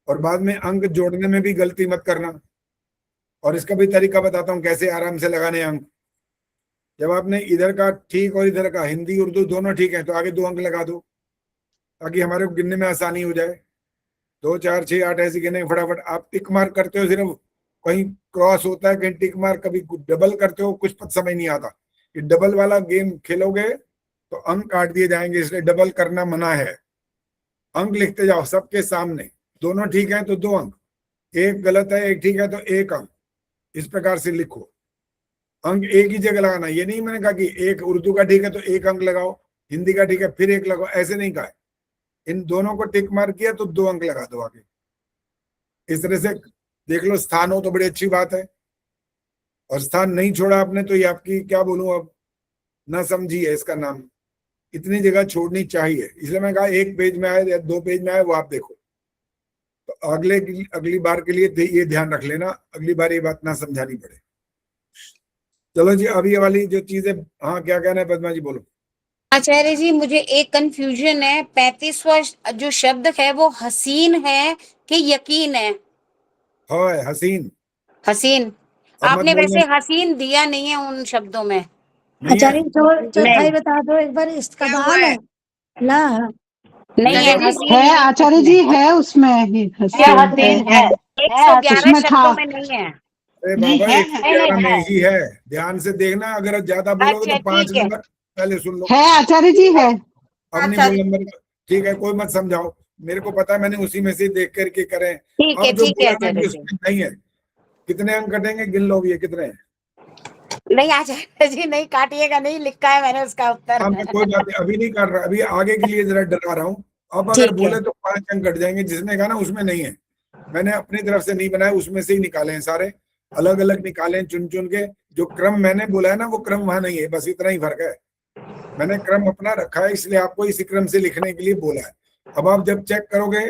और बाद में अंक जोड़ने में भी गलती मत करना। और इसका भी तरीका बताता हूँ कैसे आराम से लगाने अंक। जब आपने इधर का ठीक और इधर का हिंदी उर्दू दोनों ठीक है तो आगे 2 अंक लगा दो, ताकि हमारे को गिनने में आसानी हो जाए। 2 4 6 8 ऐसे गिने फटाफट। आप टिक मार्क करते हो, सिर्फ कहीं क्रॉस होता है, कहीं टिक मार्क, कभी डबल करते हो, कुछ पता समझ नहीं आता। कि डबल वाला गेम खेलोगे तो अंक काट दिए जाएंगे, इसलिए डबल करना मना है। अंक लिखते जाओ सबके सामने, दोनों ठीक है तो 2 अंक, एक गलत है एक ठीक है तो 1 अंक, इस प्रकार से लिखो। अंक एक ही जगह लगाना, ये नहीं मैंने कहा कि एक उर्दू का ठीक है तो 1 अंक लगाओ, हिंदी का ठीक है फिर 1 लगाओ, ऐसे नहीं कहा। इन दोनों को टिक मार्क किया तो 2 अंक लगा दो आगे। इस तरह से देख लो, स्थान हो तो बड़ी अच्छी बात है, और स्थान नहीं छोड़ा आपने तो ये आपकी क्या बोलूं, अब ना समझी है इसका नाम। इतनी जगह छोड़नी चाहिए, इसलिए मैं कहा 1 पेज में आए या 2 पेज में आए वो आप देखो। तो अगली बार के लिए ये ध्यान रख लेना, अगली बार ये बात ना समझानी पड़े। चलो जी, अभी वाली जो चीजें, हाँ क्या कहना है पद्मा जी, बोलो। आचार्य जी मुझे एक कंफ्यूजन है, 35वां जो शब्द है वो हसीन है कि यकीन है? हाँ हसीन। हसीन। आपने वैसे हसीन दिया नहीं है उन शब्दों में। आचार्य चौथाई बता दो एक बार, इसका बहाल है ना? नहीं है आचार्य जी, है उसमें ही हसीन है, 111 शब्दों में नहीं है। अरे बाबा 111 में ही है, ध्यान से देखना। अगर ज्यादा बोलोगे तो 5 नंबर पहले सुन लो। है आचार्य जी, है। अब नहीं बोल नंबर, ठीक है, कोई मत समझाओ, मेरे को पता है, मैंने उसी में से देख करके करे। अब जो बोला ना उसमें नहीं है, कितने अंक कटेंगे गिन लो, ये कितने हैं? नहीं आचार्य जी नहीं काटिएगा, नहीं लिखा है मैंने उसका उत्तर। हाँ कोई बात नहीं, अभी नहीं काट रहा, अभी आगे के लिए जरा डरा रहा हूँ। अब अगर बोले तो 5 अंक कट जाएंगे, जिसने कहा ना उसमें नहीं है, मैंने अपनी तरफ से नहीं बनाया, उसमें से ही निकाले हैं सारे, अलग अलग निकाले हैं चुन चुन के। जो क्रम मैंने बोला है ना वो क्रम वहां नहीं है, बस इतना ही फर्क है। मैंने क्रम अपना रखा है, इसलिए आपको इसी क्रम से लिखने के लिए बोला है। अब आप जब चेक करोगे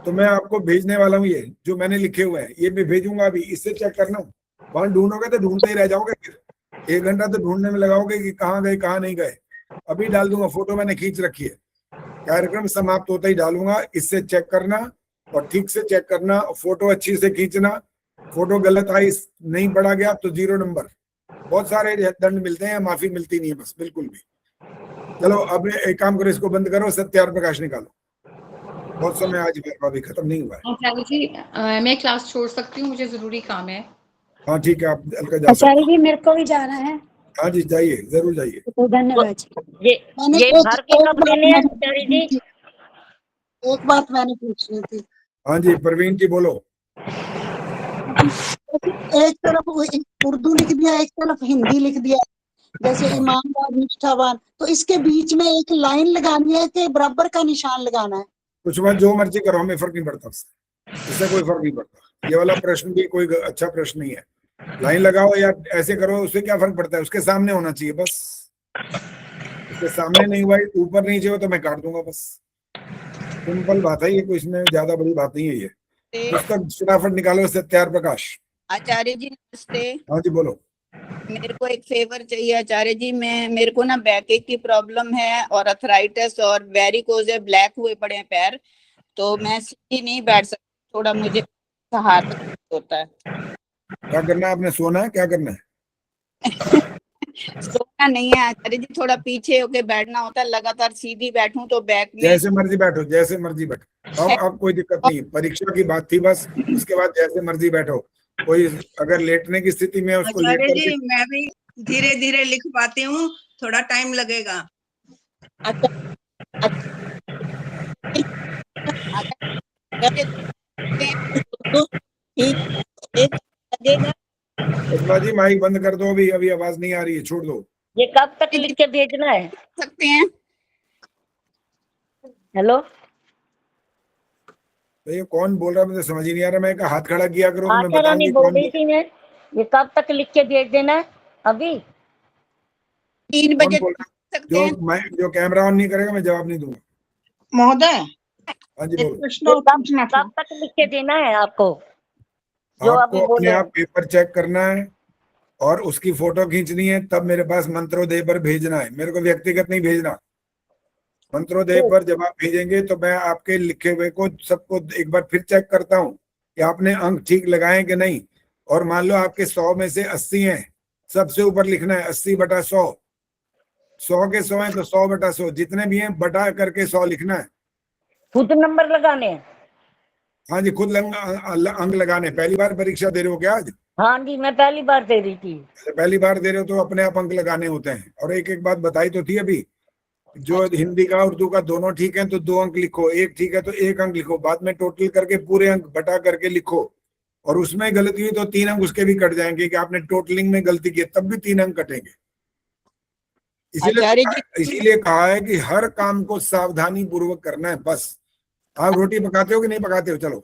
तो मैं आपको भेजने वाला हूँ, ये जो मैंने लिखे हुए हैं ये मैं भेजूंगा अभी, इससे चेक करना। वहां ढूंढोगे तो ढूंढते ही रह जाओगे, फिर 1 घंटा तो ढूंढने में लगाओगे कि कहाँ गए कहाँ नहीं गए। अभी डाल दूंगा, फोटो मैंने खींच रखी है, कार्यक्रम समाप्त होता ही डालूंगा, इससे चेक करना और ठीक से चेक करना, फोटो अच्छी से खींचना। फोटो गलत आई, नहीं पढ़ा गया तो 0 नंबर। बहुत सारे दंड मिलते हैं, माफी मिलती नहीं है बस, बिल्कुल भी। चलो अब एक काम करो, इसको बंद करो, सत्य और प्रकाश निकालो। बहुत समय आज मेरा अभी खत्म नहीं हुआ है। आचार्य जी मैं क्लास छोड़ सकती हूँ, मुझे जरूरी काम है। हाँ ठीक है, आप अलका जा सकते आचार्य जी मेरे को भी जाना है, हैं। हाँ जी जाइए, जरूर जाइए। तो धन्यवाद जी। मैंने ये घर के कब देने हैं आचार्य जी? एक बात मैंने पूछनी थी। हाँ जी प्रवीण जी बोलो। एक तरफ उर्दू लिख दिया, एक तरफ हिंदी लिख दिया, जैसे ईमानदार निष्ठावान, तो इसके बीच में एक लाइन लगानी है कि बराबर का निशान लगाना है? कुछ बात जो मर्जी करो, हमें फर्क नहीं पड़ता उससे, इससे कोई फर्क नहीं पड़ता। ये वाला प्रश्न भी कोई अच्छा प्रश्न नहीं है। लाइन लगाओ या ऐसे करो, उससे क्या फर्क पड़ता है? उसके सामने होना चाहिए बस। उसके सामने नहीं हुआ, ऊपर नीचे हो तो मैं काट दूंगा बस। सिंपल बात है ये, कोई इसमें ज्यादा बड़ी बात नहीं है। ये पुस्तक फटाफट निकालो, सत्यार प्रकाश। आचार्य जी नमस्ते। हाँ जी बोलो। मेरे को एक फेवर चाहिए आचार्य जी। मेरे को ना बैकएक की प्रॉब्लम है और अर्थराइटिस और वेरिकोज है, ब्लैक हुए पड़े हैं पैर, तो मैं सीधी नहीं बैठ सकती, थोड़ा मुझे सहारा होता है। क्या करना है आपने? सोना है? क्या करना है? सोना नहीं है आचार्य जी, थोड़ा पीछे होके बैठना होता है। लगातार सीधी बैठूं तो बैक में जैसे मर्जी बैठो, जैसे मर्जी बैठो। अब कोई दिक्कत नहीं, परीक्षा की बात थी बस, उसके बाद जैसे मर्जी बैठो। कोई अगर लेटने की स्थिति में है उसको लेट आचार्य जी करके। मैं भी धीरे धीरे लिख पाती हूँ, थोड़ा टाइम लगेगा। पुष्पा जी माइक बंद कर दो, अभी अभी आवाज नहीं आ रही है, छोड़ दो। ये कब तक लिख के भेजना है? सकते हैं। हेलो तो ये कौन बोल रहा है मुझे समझ ही नहीं आ रहा। मैं कहा हाथ खड़ा किया करो तो मैं आचार्य बताऊंगी बोल कौन रही थी मैं, ये कब तक लिख के भेज देना है? अभी 3 कौन बजे बोल रहा है? सकते हैं। जो कैमरा ऑन नहीं करेगा मैं जवाब नहीं दूंगा। महोदय हाँ जी एक बोलो। प्रश्न और पूछना था। कब तक लिख के देना है आपको? जो आपको अभी अपने बोले आप पेपर चेक करना है और उसकी फोटो खींचनी है, तब मेरे पास मंत्रोदय पर भेजना है। मेरे को व्यक्तिगत नहीं भेजना। मंत्रोदय पर जब आप भेजेंगे तो मैं आपके लिखे हुए को सबको एक बार फिर चेक करता हूँ कि आपने अंक ठीक लगाए कि नहीं। और मान लो आपके 100 में से 80 हैं, सबसे ऊपर लिखना है 80/100। 100 के 100 है तो 100/100, जितने भी हैं बटा करके 100 लिखना है। खुद नंबर लगाने हैं? हाँ जी खुद अंक लगाने। पहली बार परीक्षा दे रहे हो क्या आज? हाँ जी मैं पहली बार दे रही थी। पहली बार दे रहे हो तो अपने आप अंक लगाने होते हैं। और एक एक बात बताई तो थी अभी, जो हिंदी का उर्दू का दोनों ठीक है तो 2 अंक लिखो, एक ठीक है तो 1 अंक लिखो, बाद में टोटल करके पूरे अंक बटा करके लिखो। और उसमें गलती हुई तो 3 अंक उसके भी कट जाएंगे कि आपने टोटलिंग में गलती की, तब भी 3 अंक कटेंगे। इसीलिए कहा है कि हर काम को सावधानी पूर्वक करना है बस। आप रोटी पकाते हो कि नहीं पकाते हो? चलो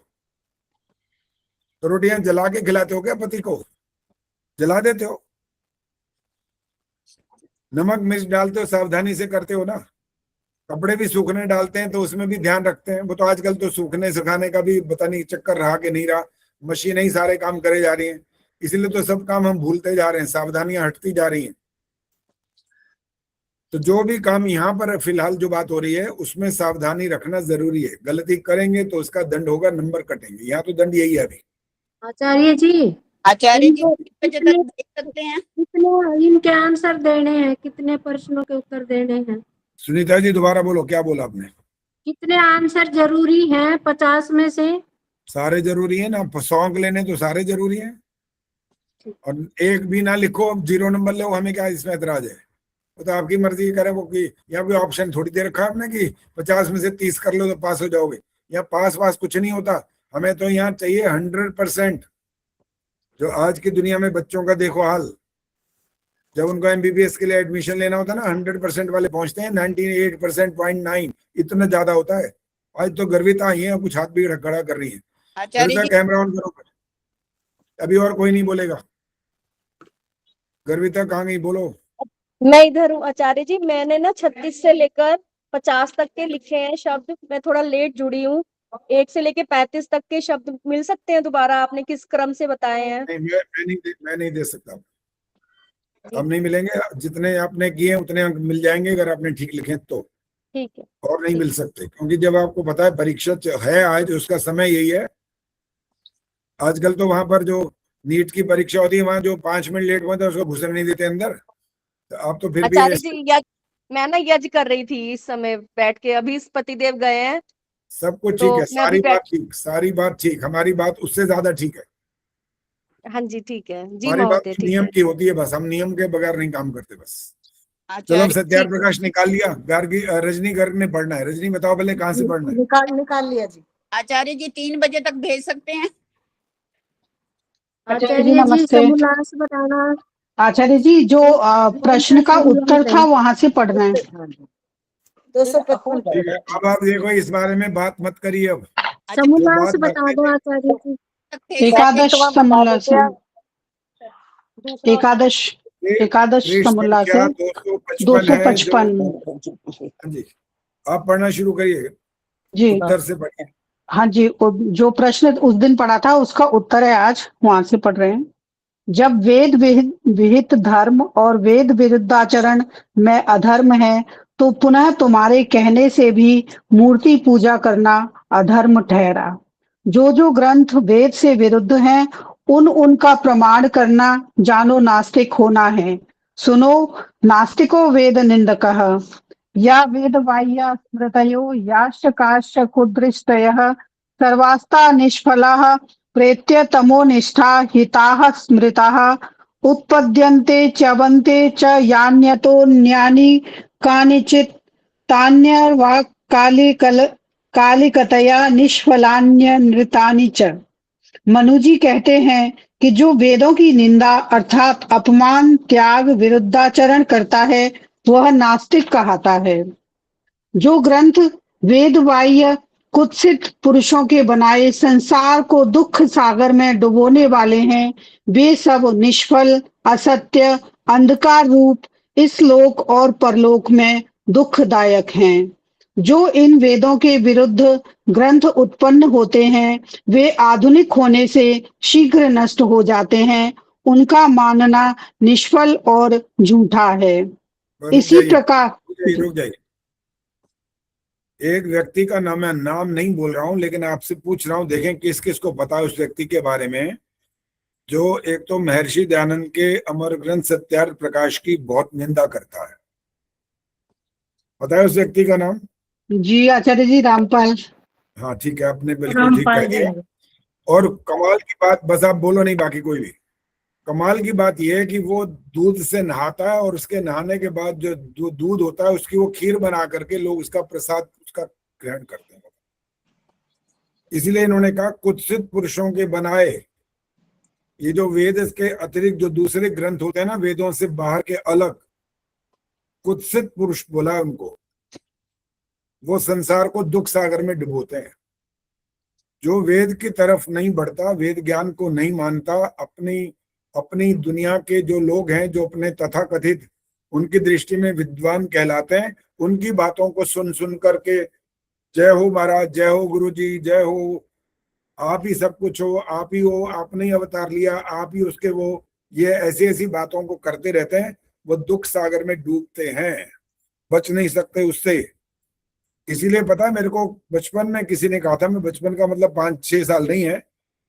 तो रोटियां जला के खिलाते हो क्या पति को? जला देते हो? नमक मिर्च डालते हो, सावधानी से करते हो ना। कपड़े भी सूखने डालते हैं तो उसमें भी ध्यान रखते हैं। वो तो आजकल तो सूखने सुखाने का भी पता नहीं चक्कर रहा कि नहीं रहा, मशीनें ही सारे काम करे जा रही हैं। इसलिए तो सब काम हम भूलते जा रहे हैं, सावधानियां हटती जा रही हैं। तो जो भी काम यहाँ पर फिलहाल जो बात हो रही है उसमें सावधानी रखना जरूरी है। गलती करेंगे तो उसका दंड होगा, नंबर कटेंगे। यहाँ तो दंड यही है अभी। आचार्य जी आचार्य जी 3 बजे तक देख सकते हैं। कितने इनके आंसर देने हैं, कितने प्रश्नों के उत्तर देने हैं? सुनीता जी दोबारा बोलो, क्या बोला आपने? कितने आंसर जरूरी हैं 50 में से? सारे जरूरी है ना, 100 अंक लेने तो सारे जरूरी हैं। और एक भी ना लिखो, अब 0 नंबर लो, हमें क्या इसमें एतराज है? वो तो आपकी मर्जी करे वो कि यहाँ कोई ऑप्शन थोड़ी दे रखा है आपने कि 50 में से 30 कर लो तो पास हो जाओगे। यहाँ पास वास कुछ नहीं होता। हमें तो यहाँ चाहिए 100%। जो आज की दुनिया में बच्चों का देखो हाल, जब उनको एमबीबीएस के लिए एडमिशन लेना होता है ना, 100% वाले पहुंचते हैं 98%.9, इतना ज्यादा होता है। आज तो गर्विता आई है, कुछ हाथ भी खड़ा कर रही है। आचार्य जी कैमरा ऑन करो। अभी और कोई नहीं बोलेगा। गर्विता कहाँ गई? बोलो। मैं इधर हूँ आचार्य जी। मैंने ना 36 से लेकर 50 तक के लिखे हैं शब्द। मैं थोड़ा लेट जुड़ी हूँ। 1 से लेकर 35 तक के शब्द मिल सकते हैं दोबारा? आपने किस क्रम से बताए हैं? नहीं मैं नहीं दे सकता। अब नहीं मिलेंगे। जितने आपने किए उतने अंक मिल जाएंगे अगर आपने ठीक लिखे तो। ठीक है। और नहीं मिल सकते, क्योंकि जब आपको पता है परीक्षा है आज, उसका समय यही है। आजकल तो वहां पर जो नीट की परीक्षा होती है, वहां जो 5 मिनट लेट हुआ था उसको घुसने नहीं देते अंदर। तो आप तो फिर भी आचार्य जी मैं ना यज्ञ कर रही थी इस समय बैठ के, अभी पतिदेव गए हैं। सब कुछ तो ठीक है, मैं सारी अभी बात ठीक, सारी बात ठीक, हमारी बात उससे ज्यादा ठीक है। हाँ जी ठीक है जी हमारी बात महोदय, ठीक नियम है। की होती है, बस हम नियम के बगैर नहीं काम करते बस। चलो, हम आचार्य सत्यार प्रकाश निकाल लिया। गार्गी रजनी गर्ग ने पढ़ना है। रजनी बताओ पहले कहाँ से पढ़ना है। निकाल लिया जी। आचार्य जी 3 बजे तक भेज सकते हैं? आचार्य जी नमस्ते। समोल्लास बताना। आचार्य जी जो प्रश्न का उत्तर था वहां से पढ़ना है। 255 ठीक है, अब आप देखो, इस बारे में बात मत करिए अब। समोल्लास जो बात बता दो आचार्य जी। एकादश समोल्लास, एकादश एकादश पृष्ठ समोल्लास संख्या है 255 है। 255। हाँ जी, आप पढ़ना शुरू करिए, जी उत्तर से पढ़िए। हाँ जी, जो प्रश्न उस दिन पढ़ा था उसका उत्तर है आज, वहां से पढ़ रहे हैं। जब वेद विहित धर्म और वेद विरुद्धाचरण में अधर्म है, तो पुनः तुम्हारे कहने से भी मूर्ति पूजा करना अधर्म ठहरा। जो ग्रंथ वेद से विरुद्ध हैं, उनका प्रमाण करना जानो नास्तिक होना है। सुनो, नास्तिको वेद निंदकः, या वेद बाह्या स्मृतयो याश्च काश्च कुदृष्टयः सर्वास्ता निष्फलाः प्रेत्य तमो निष्ठा हिताः स्मृताः उत्पद्यन्ते च्यवन्ते च यान्यतोऽन्यानि कानिचित् तान्यर्वा कालिकतया निष्फलान्यनृतानि च। मनु जी कहते हैं कि जो वेदों की निंदा अर्थात अपमान, त्याग, विरुद्धाचरण करता है वह नास्तिक कहलाता है। जो ग्रंथ वेद बाह्य कुत्सित पुरुषों के बनाए संसार को दुख सागर में डुबोने वाले हैं, वे सब निष्फल, असत्य, अंधकार रूप इस लोक और परलोक में दुखदायक हैं। जो इन वेदों के विरुद्ध ग्रंथ उत्पन्न होते हैं, वे आधुनिक होने से शीघ्र नष्ट हो जाते हैं। उनका मानना निष्फल और झूठा है। इसी प्रकार रुक जाइए। एक व्यक्ति का नाम, मैं नाम नहीं बोल रहा हूं, लेकिन आपसे पूछ रहा हूं, देखें किस किस को पता है उस व्यक्ति के बारे में, जो एक तो महर्षि दयानंद के अमर ग्रंथ सत्यार्थ प्रकाश की बहुत निंदा करता है। पता है उस व्यक्ति का नाम? जी आचार्य जी, रामपाल। हाँ ठीक है, आपने बिल्कुल ठीक कह दिया। और कमाल की बात, बस आप बोलो नहीं बाकी कोई भी, कमाल की बात यह है कि वो दूध से नहाता है और उसके नहाने के बाद जो दूध होता है उसकी वो खीर बना करके लोग उसका प्रसाद उसका ग्रहण करते हैं। इसलिए इन्होंने कहा कुत्सित पुरुषों के बनाए, ये जो वेद के अतिरिक्त जो दूसरे ग्रंथ होते हैं ना, वेदों से बाहर के अलग, कुत्सित पुरुष बोला उनको, वो संसार को दुख सागर में डुबोते हैं। जो वेद की तरफ नहीं बढ़ता, वेद ज्ञान को नहीं मानता, अपनी दुनिया के जो लोग हैं, जो अपने तथाकथित उनकी दृष्टि में विद्वान कहलाते हैं, उनकी बातों को सुन करके जय हो महाराज, जय हो गुरुजी, जय हो, आप ही सब कुछ हो, आप ही हो, आपने ही अवतार लिया, आप ही उसके वो, ये ऐसी ऐसी बातों को करते रहते हैं। वो दुख सागर में डूबते हैं, बच नहीं सकते उससे। इसीलिए पता है मेरे को, बचपन में किसी ने कहा था, मैं बचपन का मतलब 5-6 साल नहीं है,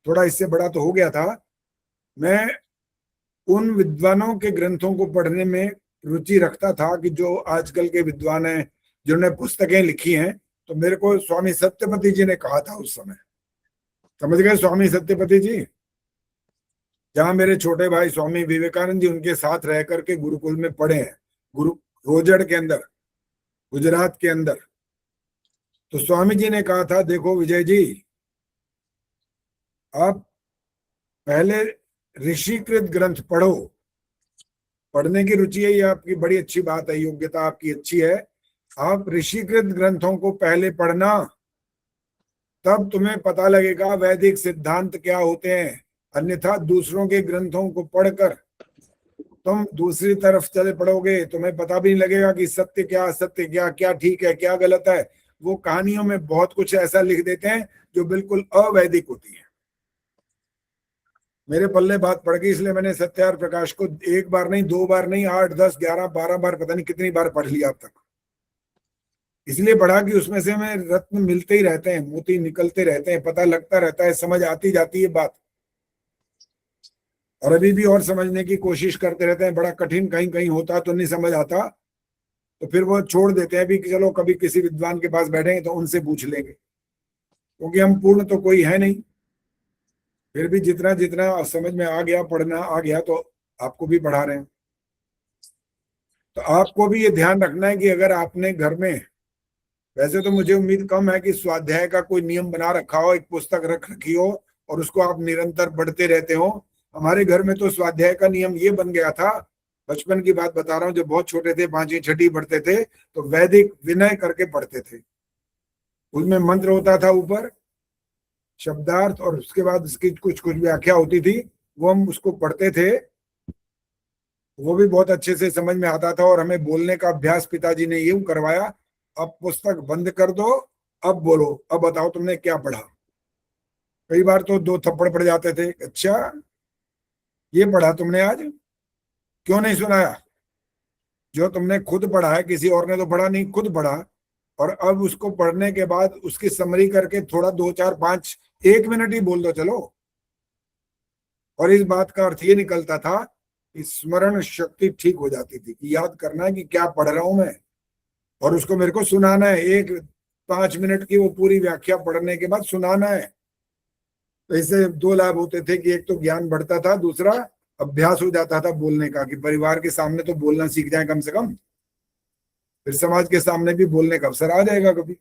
थोड़ा इससे बड़ा तो हो गया था, मैं उन विद्वानों के ग्रंथों को पढ़ने में रुचि रखता था कि जो आजकल के विद्वान हैं, जिन्होंने पुस्तकें लिखी हैं। तो मेरे को स्वामी सत्यपति जी ने कहा था उस समय, समझ गए, स्वामी सत्यपति जी, जहां मेरे छोटे भाई स्वामी विवेकानंद जी उनके साथ रह करके गुरुकुल में पढ़े हैं, रोजड़ के अंदर, गुजरात के अंदर। तो स्वामी जी ने कहा था, देखो विजय जी, आप पहले ऋषिकृत ग्रंथ पढ़ो, पढ़ने की रुचि है, ये आपकी बड़ी अच्छी बात है, योग्यता आपकी अच्छी है। आप ऋषिकृत ग्रंथों को पहले पढ़ना, तब तुम्हें पता लगेगा वैदिक सिद्धांत क्या होते हैं। अन्यथा दूसरों के ग्रंथों को पढ़कर तुम दूसरी तरफ चले पड़ोगे, तुम्हें पता भी नहीं लगेगा कि सत्य क्या, असत्य क्या, क्या ठीक है, क्या गलत है। वो कहानियों में बहुत कुछ ऐसा लिख देते हैं जो बिल्कुल अवैदिक होती है। मेरे पल्ले बात पड़ गई, इसलिए मैंने सत्यार्थ प्रकाश को 1 बार नहीं, 2 बार नहीं, 8, 10, 11, 12 बार, पता नहीं कितनी बार पढ़ लिया अब तक। इसलिए पढ़ा कि उसमें से हमें रत्न मिलते ही रहते हैं, मोती निकलते रहते हैं, पता लगता रहता है, समझ आती जाती है बात। और अभी भी और समझने की कोशिश करते रहते हैं, बड़ा कठिन कहीं कहीं होता तो नहीं समझ आता, तो फिर वो छोड़ देते हैं भी कि चलो कभी किसी विद्वान के पास बैठेंगे तो उनसे पूछ लेंगे, क्योंकि हम पूर्ण तो कोई है नहीं। फिर भी जितना जितना समझ में आ गया, पढ़ना आ गया, तो आपको भी पढ़ा रहे हैं। तो आपको भी ये ध्यान रखना है कि अगर आपने घर में, वैसे तो मुझे उम्मीद कम है कि स्वाध्याय का कोई नियम बना रखा हो, एक पुस्तक रख रखी हो और उसको आप निरंतर पढ़ते रहते हो। हमारे घर में तो स्वाध्याय का नियम ये बन गया था, बचपन की बात बता रहा हूँ, जब बहुत छोटे थे, 5वीं 6वीं पढ़ते थे, तो वैदिक विनय करके पढ़ते थे। उसमें मंत्र होता था ऊपर, शब्दार्थ, और उसके बाद उसकी कुछ कुछ व्याख्या होती थी, वो हम उसको पढ़ते थे। वो भी बहुत अच्छे से समझ में आता था। और हमें बोलने का अभ्यास पिताजी ने यूं करवाया, अब पुस्तक बंद कर दो, अब बोलो, अब बताओ तुमने क्या पढ़ा। कई बार तो 2 थप्पड़ पड़ जाते थे, अच्छा ये पढ़ा तुमने आज, क्यों नहीं सुनाया? जो तुमने खुद पढ़ा है, किसी और ने तो पढ़ा नहीं, खुद पढ़ा। और अब उसको पढ़ने के बाद उसकी समरी करके थोड़ा 2 4 5 1 मिनट ही बोल दो चलो। और इस बात का अर्थ ये निकलता था कि स्मरण शक्ति ठीक हो जाती थी, कि याद करना है कि क्या पढ़ रहा हूं मैं, और उसको मेरे को सुनाना है। 1-5 मिनट की वो पूरी व्याख्या पढ़ने के बाद सुनाना है। तो इससे 2 लाभ होते थे कि एक तो ज्ञान बढ़ता था, दूसरा अभ्यास हो जाता था बोलने का, कि परिवार के सामने तो बोलना सीख जाए कम से कम, फिर समाज के सामने भी बोलने का अवसर आ जाएगा कभी।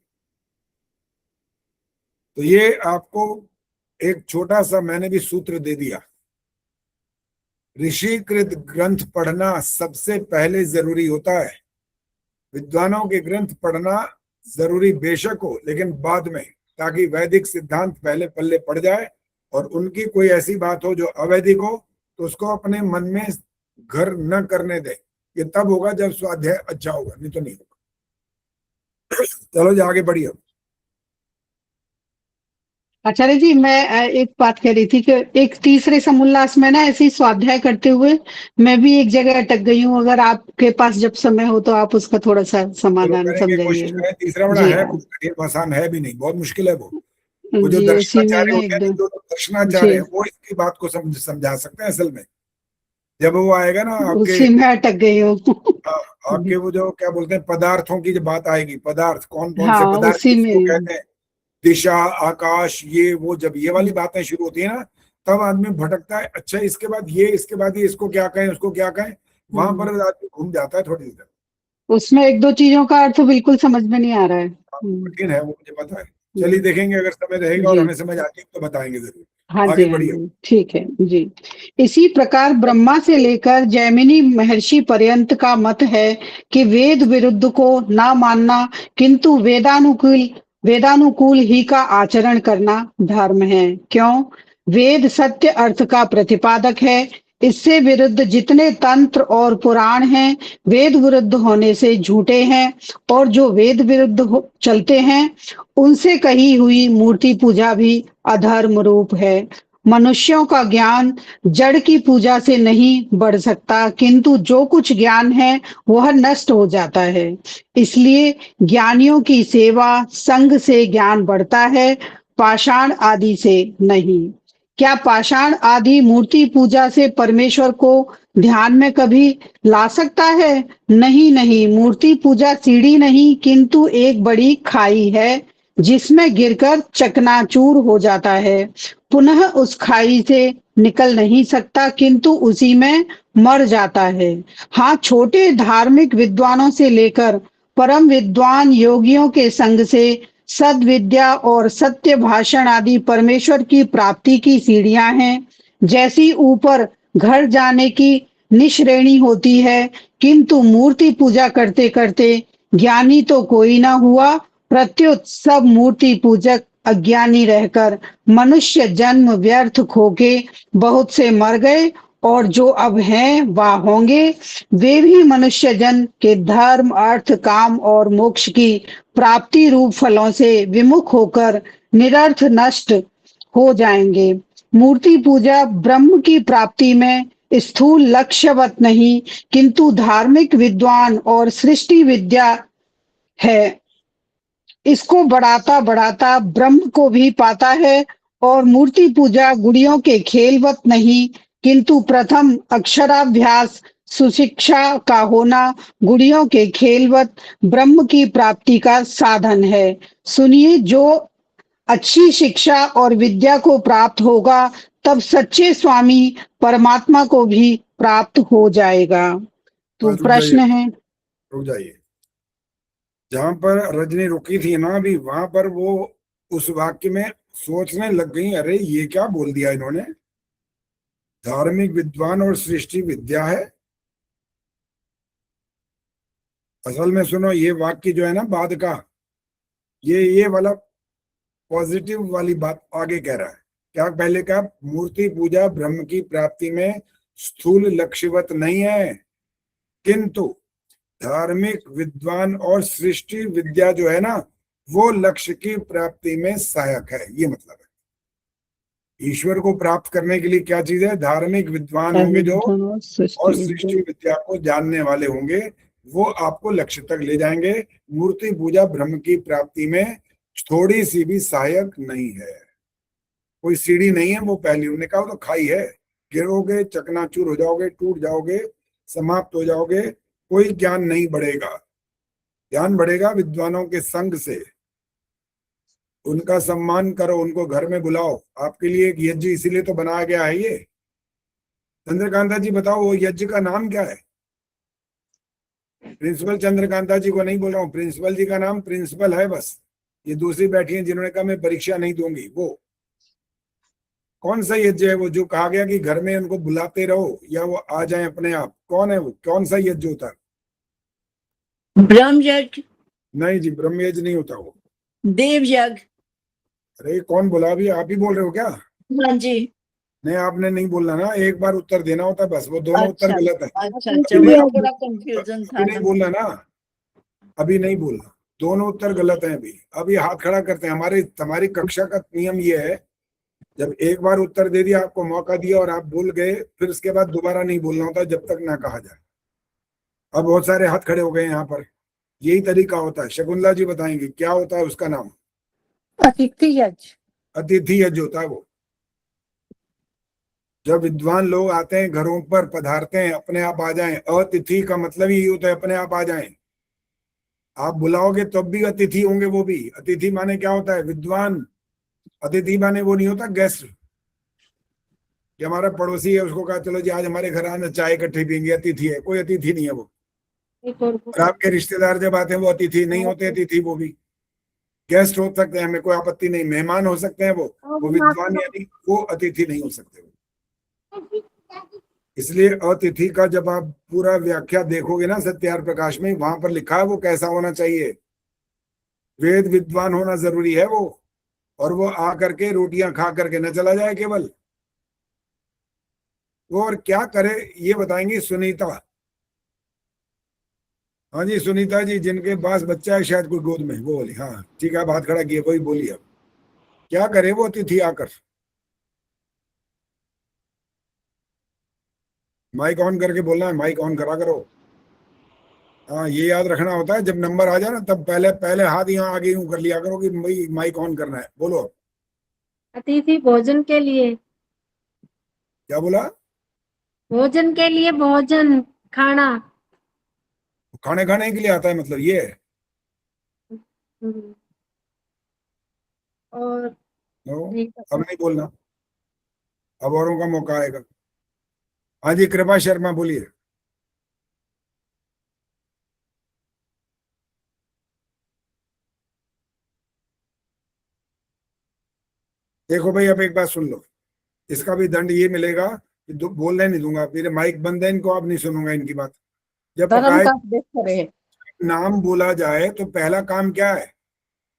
तो ये आपको एक छोटा सा मैंने भी सूत्र दे दिया। ऋषिकृत ग्रंथ पढ़ना सबसे पहले जरूरी होता है। विद्वानों के ग्रंथ पढ़ना जरूरी बेशक हो, लेकिन बाद में, ताकि वैदिक सिद्धांत पहले पल्ले पड़ जाए, और उनकी कोई ऐसी बात हो जो अवैदिक हो तो उसको अपने मन में घर न करने दे। ये तब होगा जब स्वाध्याय अच्छा होगा, नहीं तो नहीं होगा। चलो जी आगे बढ़िए। आचार्य जी, मैं एक बात कह रही थी कि एक तीसरे समुल्लास में ना ऐसे ही स्वाध्याय करते हुए मैं भी एक जगह अटक गई हूँ। अगर आपके पास जब समय हो तो आप उसका थोड़ा सा समाधान कोशिश करें। तीसरा बड़ा है, कठिन आसान है भी नहीं, बहुत मुश्किल है वो जो जी, उसी में दर्शनाचार्य ना होते हैं, एकदम जो दर्शनाचार्य है, वो इसकी बात को समझा सकते हैं। असल में जब वो आएगा ना आपके, उसी में अटक गई हूँ। आपके वो जो क्या बोलते हैं पदार्थों की जब बात आएगी, पदार्थ कौन कौन से हाँ, पदार्थ उसी किसको में कहते हैं, दिशा, आकाश, ये वो, जब ये वाली बातें शुरू होती है ना, तब आदमी भटकता है। अच्छा इसके बाद ये, इसके बाद ये, इसको क्या कहें, उसको क्या कहें, वहां पर आदमी घूम जाता है थोड़ी देर। उसमें 1-2 चीजों का अर्थ बिल्कुल समझ में नहीं आ रहा है। कठिन है वो, मुझे पता है। चलिए देखेंगे, अगर समय रहेगा और हमें समझ आती है तो बताएंगे जरूर। हाँ आगे जी, हाँ बढ़िए। जी, ठीक है जी। इसी प्रकार ब्रह्मा से लेकर जैमिनी महर्षि पर्यंत का मत है कि वेद विरुद्ध को ना मानना, किंतु वेदानुकूल ही का आचरण करना धर्म है। क्यों? वेद सत्य अर्थ का प्रतिपादक है। इससे विरुद्ध जितने तंत्र और पुराण हैं, वेद विरुद्ध होने से झूठे हैं, और जो वेद विरुद्ध चलते हैं उनसे कही हुई मूर्ति पूजा भी अधर्म रूप है। मनुष्यों का ज्ञान जड़ की पूजा से नहीं बढ़ सकता, किंतु जो कुछ ज्ञान है वह नष्ट हो जाता है। इसलिए ज्ञानियों की सेवा संग से ज्ञान बढ़ता है, पाषाण आदि से नहीं। क्या पाषाण आदि मूर्ति पूजा से परमेश्वर को ध्यान में कभी ला सकता है? नहीं नहीं, मूर्ति पूजा सीढ़ी नहीं किंतु एक बड़ी खाई है, जिसमें गिरकर चकनाचूर हो जाता है। पुनः उस खाई से निकल नहीं सकता, किंतु उसी में मर जाता है। हाँ, छोटे धार्मिक विद्वानों से लेकर परम विद्वान योगियों के संग से सद्विद्या और सत्य भाषण आदि परमेश्वर की प्राप्ति की सीढ़ियां हैं। जैसी ऊपर घर जाने की निश्रेणी होती है, किंतु मूर्ति पूजा करते करते ज्ञानी तो कोई ना हुआ, प्रत्युत सब मूर्ति पूजक अज्ञानी रहकर मनुष्य जन्म व्यर्थ खोके बहुत से मर गए, और जो अब हैं वह होंगे। वे भी मनुष्य जन के धर्म, अर्थ, काम और मोक्ष की प्राप्ति रूप फलों से विमुख होकर निरर्थ नष्ट हो जाएंगे। मूर्ति पूजा ब्रह्म की प्राप्ति में स्थूल लक्ष्यवत नहीं, किंतु धार्मिक विद्वान और सृष्टि विद्या है। इसको बढ़ाता बढ़ाता ब्रह्म को भी पाता है और मूर्ति पूजा गुड़ियों के खेलवत नहीं, किंतु प्रथम अक्षराभ्यास सुशिक्षा का होना गुड़ियों के खेलवत ब्रह्म की प्राप्ति का साधन है। सुनिए, जो अच्छी शिक्षा और विद्या को प्राप्त होगा तब सच्चे स्वामी परमात्मा को भी प्राप्त हो जाएगा। तो रुक प्रश्न जाइए, है, रुक जाइए। जहां पर रजनी रुकी थी ना अभी, वहां पर वो उस वाक्य में सोचने लग गई, अरे ये क्या बोल दिया इन्होंने, धार्मिक विद्वान और सृष्टि विद्या है। असल में सुनो, ये वाक्य जो है ना बाद का, ये वाला पॉजिटिव वाली बात आगे कह रहा है। क्या पहले का मूर्ति पूजा ब्रह्म की प्राप्ति में स्थूल लक्ष्यवत नहीं है, किंतु धार्मिक विद्वान और सृष्टि विद्या जो है ना वो लक्ष्य की प्राप्ति में सहायक है। ये मतलब है ईश्वर को प्राप्त करने के लिए क्या चीज है, धार्मिक विद्वान होंगे जो और सृष्टि विद्या को जानने वाले होंगे, वो आपको लक्ष्य तक ले जाएंगे। मूर्ति पूजा ब्रह्म की प्राप्ति में थोड़ी सी भी सहायक नहीं है, कोई सीढ़ी नहीं है वो पहली। उन्होंने कहा तो खाई है, गिरोगे चकनाचूर हो जाओगे, टूट जाओगे, समाप्त हो जाओगे, कोई ज्ञान नहीं बढ़ेगा। ज्ञान बढ़ेगा विद्वानों के संग से। उनका सम्मान करो, उनको घर में बुलाओ। आपके लिए एक यज्ञ इसीलिए तो बनाया गया है ये। चंद्रकांता जी बताओ वो यज्ञ का नाम क्या है? प्रिंसिपल चंद्रकांता जी को नहीं बोल रहा हूँ, प्रिंसिपल जी का नाम प्रिंसिपल है बस। ये दूसरी बैठी है जिन्होंने कहा मैं परीक्षा नहीं दूंगी, वो कौन सा यज्ञ है? वो जो कहा गया कि घर में उनको बुलाते रहो या वो आ जाए अपने आप, कौन है वो? कौन सा यज्ञ होता है? ब्रह्म यज्ञ नहीं जी, ब्रह्म यज्ञ नहीं होता वो, देव यज्ञ। अरे कौन बोला? अभी आप ही बोल रहे हो क्या? हाँ जी। नहीं आपने नहीं बोलना ना, एक बार उत्तर देना होता है बस। वो दोनों उत्तर गलत है। अच्छा, अभी वो थोड़ा कंफ्यूजन था नहीं बोलना ना, अभी नहीं बोलना, दोनों उत्तर गलत हैं। अभी हाथ खड़ा करते हैं। हमारी कक्षा का नियम ये है, जब एक बार उत्तर दे दिया, आपको मौका दिया और आप भूल गए, फिर उसके बाद दोबारा नहीं बोलना होता जब तक ना कहा जाए। अब बहुत सारे हाथ खड़े हो गए यहाँ पर, यही तरीका होता है। शकुंतला जी बताएंगे क्या होता है उसका नाम? अतिथि यज्ञ। अतिथि यज्ञ होता है वो। जब विद्वान लोग आते हैं घरों पर, पधारते हैं, अपने आप आ जाएं। अतिथि का मतलब ही होता है अपने आप आ जाएं। आप बुलाओगे तब भी अतिथि होंगे वो भी। अतिथि माने क्या होता है? विद्वान। अतिथि माने वो नहीं होता गेस्ट कि हमारा पड़ोसी है उसको कहा चलो जी आज हमारे घर आना, चाय इकट्ठे पियेंगे, अतिथि है। कोई अतिथि नहीं है वो। और आपके रिश्तेदार जब आते हैं वो अतिथि नहीं होते। अतिथि वो भी गेस्ट हो सकते हैं, हमें कोई आपत्ति नहीं, मेहमान हो सकते हैं वो विद्वान यानी वो अतिथि नहीं हो सकते। इसलिए अतिथि का जब आप पूरा व्याख्या देखोगे ना सत्यार प्रकाश में, वहां पर लिखा है वो कैसा होना चाहिए। वेद विद्वान होना जरूरी है वो, और वो आ करके रोटियां खा करके न चला जाए केवल। वो और क्या करे ये बताएंगी सुनीता। हाँ जी सुनीता जी, जिनके पास बच्चा है शायद कोई गोद में, वो बोली। हाँ ठीक है, बात खड़ा किए, वही बोली। अब क्या करे वो अतिथि आकर? माइक ऑन करके बोलना है, माइक ऑन करा करो। हाँ ये याद रखना होता है, जब नंबर आ जाए ना तब पहले हाथ यहाँ आगे यूं कर लिया करो कि भाई माइक ऑन करना है। बोलो। अतिथि भोजन के लिए। क्या बोला? भोजन के लिए, भोजन खाना। खाने खाने के लिए आता है मतलब ये है। और अब नहीं बोलना, अब औरों का मौका आएगा। हाँ जी कृपा शर्मा बोलिए। देखो भाई अब एक बात सुन लो, इसका भी दंड ये मिलेगा कि बोलने नहीं दूंगा, मेरे माइक बंद है, इनको अब नहीं सुनूंगा इनकी बात। जब नाम बोला जाए तो पहला काम क्या है?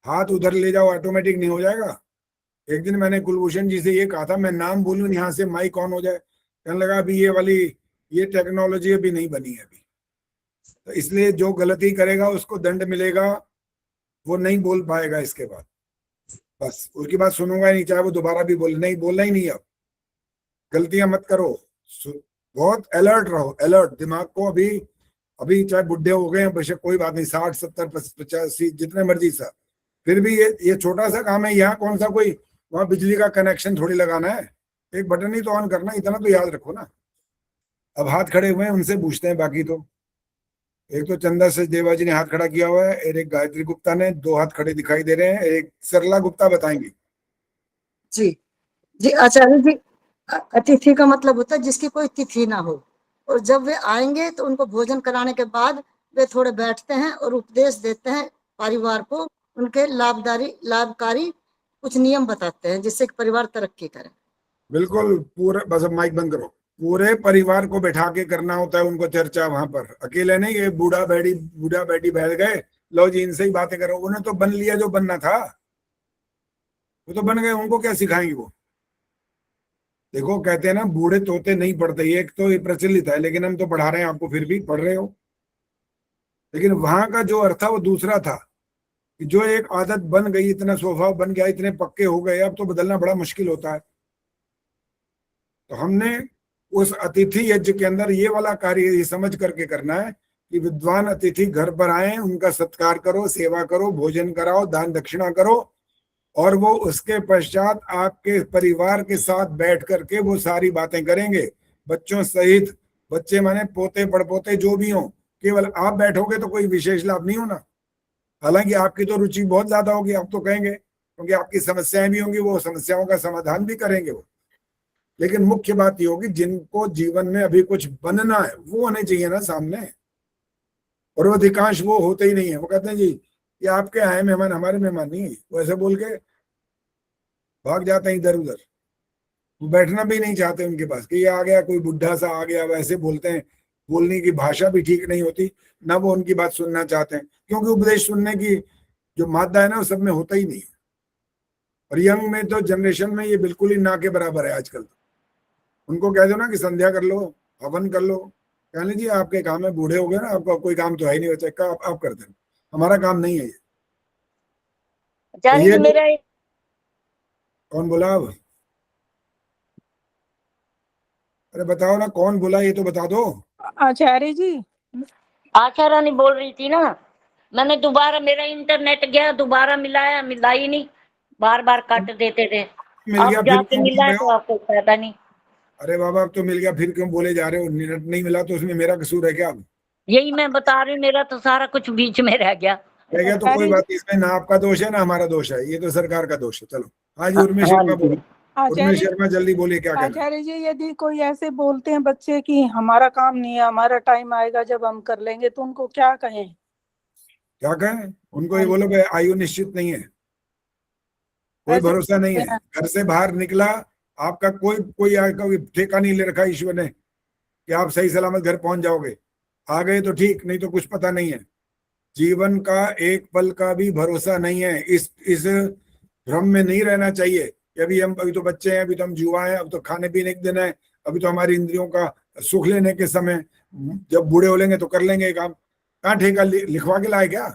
हाथ उधर ले जाओ, ऑटोमेटिक नहीं हो जाएगा। एक दिन मैंने कुलभूषण जी से ये कहा था, मैं नाम बोलूं यहाँ से माइक ऑन हो जाए, कहने लगा अभी ये टेक्नोलॉजी अभी नहीं बनी है अभी। तो इसलिए जो गलती करेगा उसको दंड मिलेगा, वो नहीं बोल पाएगा इसके बाद। बस उसकी बात सुनूंगा ही नहीं, चाहे वो दोबारा भी बोले। नहीं बोलना ही नहीं। अब गलतियां मत करो, बहुत अलर्ट रहो, अलर्ट दिमाग को। अभी चाहे बुढ़े हो गए हैं बेशक कोई बात नहीं, 60 70 85 जितने मर्जी सर, फिर भी ये छोटा सा काम है, यहाँ कौन सा कोई वहां बिजली का कनेक्शन थोड़ी लगाना है, एक बटन ही तो ऑन करना, इतना तो याद रखो ना। अब हाथ खड़े हुए हैं, उनसे पूछते हैं बाकी तो। एक तो चंदा सचदेवा जी ने हाथ खड़ा किया हुआ है, और एक गायत्री गुप्ता ने, 2 हाथ खड़े दिखाई दे रहे हैं, एक सरला गुप्ता बताएंगी। जी जी आचार्य जी, अतिथि का मतलब होता है जिसकी कोई तिथि ना हो, और जब वे आएंगे तो उनको भोजन कराने के बाद वे थोड़े बैठते हैं और उपदेश देते हैं परिवार को, उनके लाभकारी कुछ नियम बताते हैं जिससे बेरिवार तरक्की करे। बिल्कुल, पूरे, बस अब माइक बंद करो। पूरे परिवार को बैठा के करना होता है उनको चर्चा वहां पर, अकेले नहीं। ये बूढ़ा बेटी बैठ गए, लो जी इनसे ही बातें करो, उन्हें तो बन लिया जो बनना था, वो तो बन गए, उनको क्या सिखाएंगे वो। देखो कहते हैं ना, बूढ़े तोते नहीं पढ़ते, एक तो ये प्रचलित है, लेकिन हम तो पढ़ा रहे हैं आपको, फिर भी पढ़ रहे हो। लेकिन वहां का जो अर्थ था वो दूसरा था, कि जो एक आदत बन गई, इतना स्वभाव बन गया, इतने पक्के हो गए, अब तो बदलना बड़ा मुश्किल होता है। तो हमने उस अतिथि यज्ञ के अंदर ये वाला कार्य ये समझ करके करना है कि विद्वान अतिथि घर पर आए, उनका सत्कार करो, सेवा करो, भोजन कराओ, दान दक्षिणा करो, और वो उसके पश्चात आपके परिवार के साथ बैठ करके वो सारी बातें करेंगे, बच्चों सहित। बच्चे माने पोते पड़पोते जो भी हो, केवल आप बैठोगे तो कोई विशेष लाभ नहीं होना। हालांकि आपकी तो रुचि बहुत ज्यादा होगी, आप तो कहेंगे, क्योंकि आपकी समस्याएं भी होंगी, वो समस्याओं का समाधान भी करेंगे वो। लेकिन मुख्य बात ये होगी, जिनको जीवन में अभी कुछ बनना है वो होने चाहिए ना सामने, और वो अधिकांश वो होते ही नहीं है। वो कहते हैं जी ये आपके आए मेहमान, हमारे मेहमान नहीं, वो ऐसे बोल के भाग जाते हैं इधर उधर, वो बैठना भी नहीं चाहते उनके पास, कि ये आ गया कोई बुढ़ा सा आ गया, वैसे बोलते हैं। बोलने की भाषा भी ठीक नहीं होती, ना वो उनकी बात सुनना चाहते हैं, क्योंकि उपदेश सुनने की जो मादा है ना वो सब में होता ही नहीं है। और यंग में तो जनरेशन में ये बिल्कुल ही ना के बराबर है आजकल। उनको कह दो ना कि संध्या कर लो, हवन कर लो, कह लीजिए आपके काम में, बूढ़े हो गए ना, आपका कोई काम तो है ही नहीं बच्चा का, आप कर देना, हमारा काम नहीं है ये। आचार्य जी मेरा कौन बोला अब? अरे बताओ ना कौन बोला, ये तो बता दो। आचार्य जी, आशा रानी बोल रही थी ना, मैंने दोबारा, मेरा इंटरनेट गया, दोबारा मिलाया, मिला ही नहीं, बार बार काट देते थे। मिल गया, अब फिर जाके क्यों बोल मिला रहे है तो हो? आपको फायदा नहीं। अरे बाबा अब तो मिल गया, फिर क्यों बोले जा रहे हो? नेट नहीं मिला तो उसमें मेरा कसूर है क्या? अब यही मैं बता रही हूँ, मेरा तो सारा कुछ बीच में रह गया। रह गया तो कोई बात नहीं, इसमें ना आपका दोष है ना हमारा दोष है, ये तो सरकार का दोष है। चलो आज उर्मी शर्मा बोलो, उर्मी शर्मा जल्दी बोलिए क्या कहना। आचार्य जी यदि कोई ऐसे बोलते हैं बच्चे कि हमारा काम नहीं है, हमारा टाइम आएगा जब हम कर लेंगे, तो उनको क्या कहें? क्या कहें उनको? ये बोलो भाई आयु निश्चित नहीं है, कोई भरोसा नहीं है। घर से बाहर निकला, आपका कोई ठेका नहीं ले रखा ईश्वर ने कि आप सही सलामत घर पहुंच जाओगे। आ गए तो ठीक, नहीं तो कुछ पता नहीं है। जीवन का एक पल का भी भरोसा नहीं है। इस भ्रम में नहीं रहना चाहिए कि अभी तो बच्चे हैं, अभी तो हम जुआ हैं, अब तो खाने पीने के दिन है, अभी तो हमारी इंद्रियों का सुख लेने के समय, जब बूढ़े हो लेंगे तो कर लेंगे काम। कहाँ ठेका लिखवा के लाए क्या?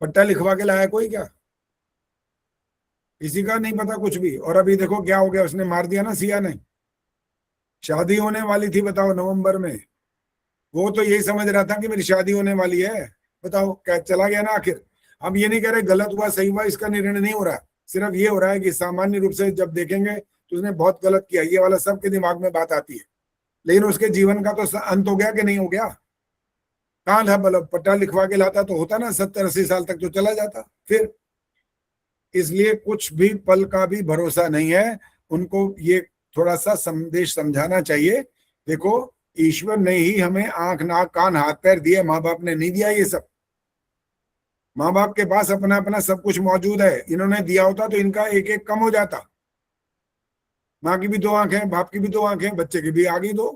पट्टा लिखवा के लाया कोई क्या? किसी का नहीं पता कुछ भी। और अभी देखो क्या हो गया, उसने मार दिया ना सिया ने। शादी होने वाली थी, बताओ नवंबर में, वो तो यही समझ रहा था कि मेरी शादी होने वाली है। बताओ क्या चला गया ना आखिर। हम ये नहीं कह रहे गलत हुआ सही हुआ, इसका निर्णय नहीं हो रहा, सिर्फ ये हो रहा है कि सामान्य रूप से जब देखेंगे तो उसने बहुत गलत किया, ये वाला सबके दिमाग में बात आती है। लेकिन उसके जीवन का तो अंत हो गया कि नहीं हो गया? कहाँ था? मतलब पट्टा लिखवा के लाता तो होता ना, 70-80 साल तक तो चला जाता फिर। इसलिए कुछ भी पल का भी भरोसा नहीं है। उनको ये थोड़ा सा संदेश समझाना चाहिए। देखो ईश्वर ने ही हमें आंख नाक कान हाथ पैर दिए, माँ बाप ने नहीं दिया ये सब। माँ बाप के पास अपना अपना सब कुछ मौजूद है, इन्होंने दिया होता तो इनका एक एक कम हो जाता। माँ की भी 2 आंखें, बाप की भी 2 आंखें, बच्चे की भी आ गई 2,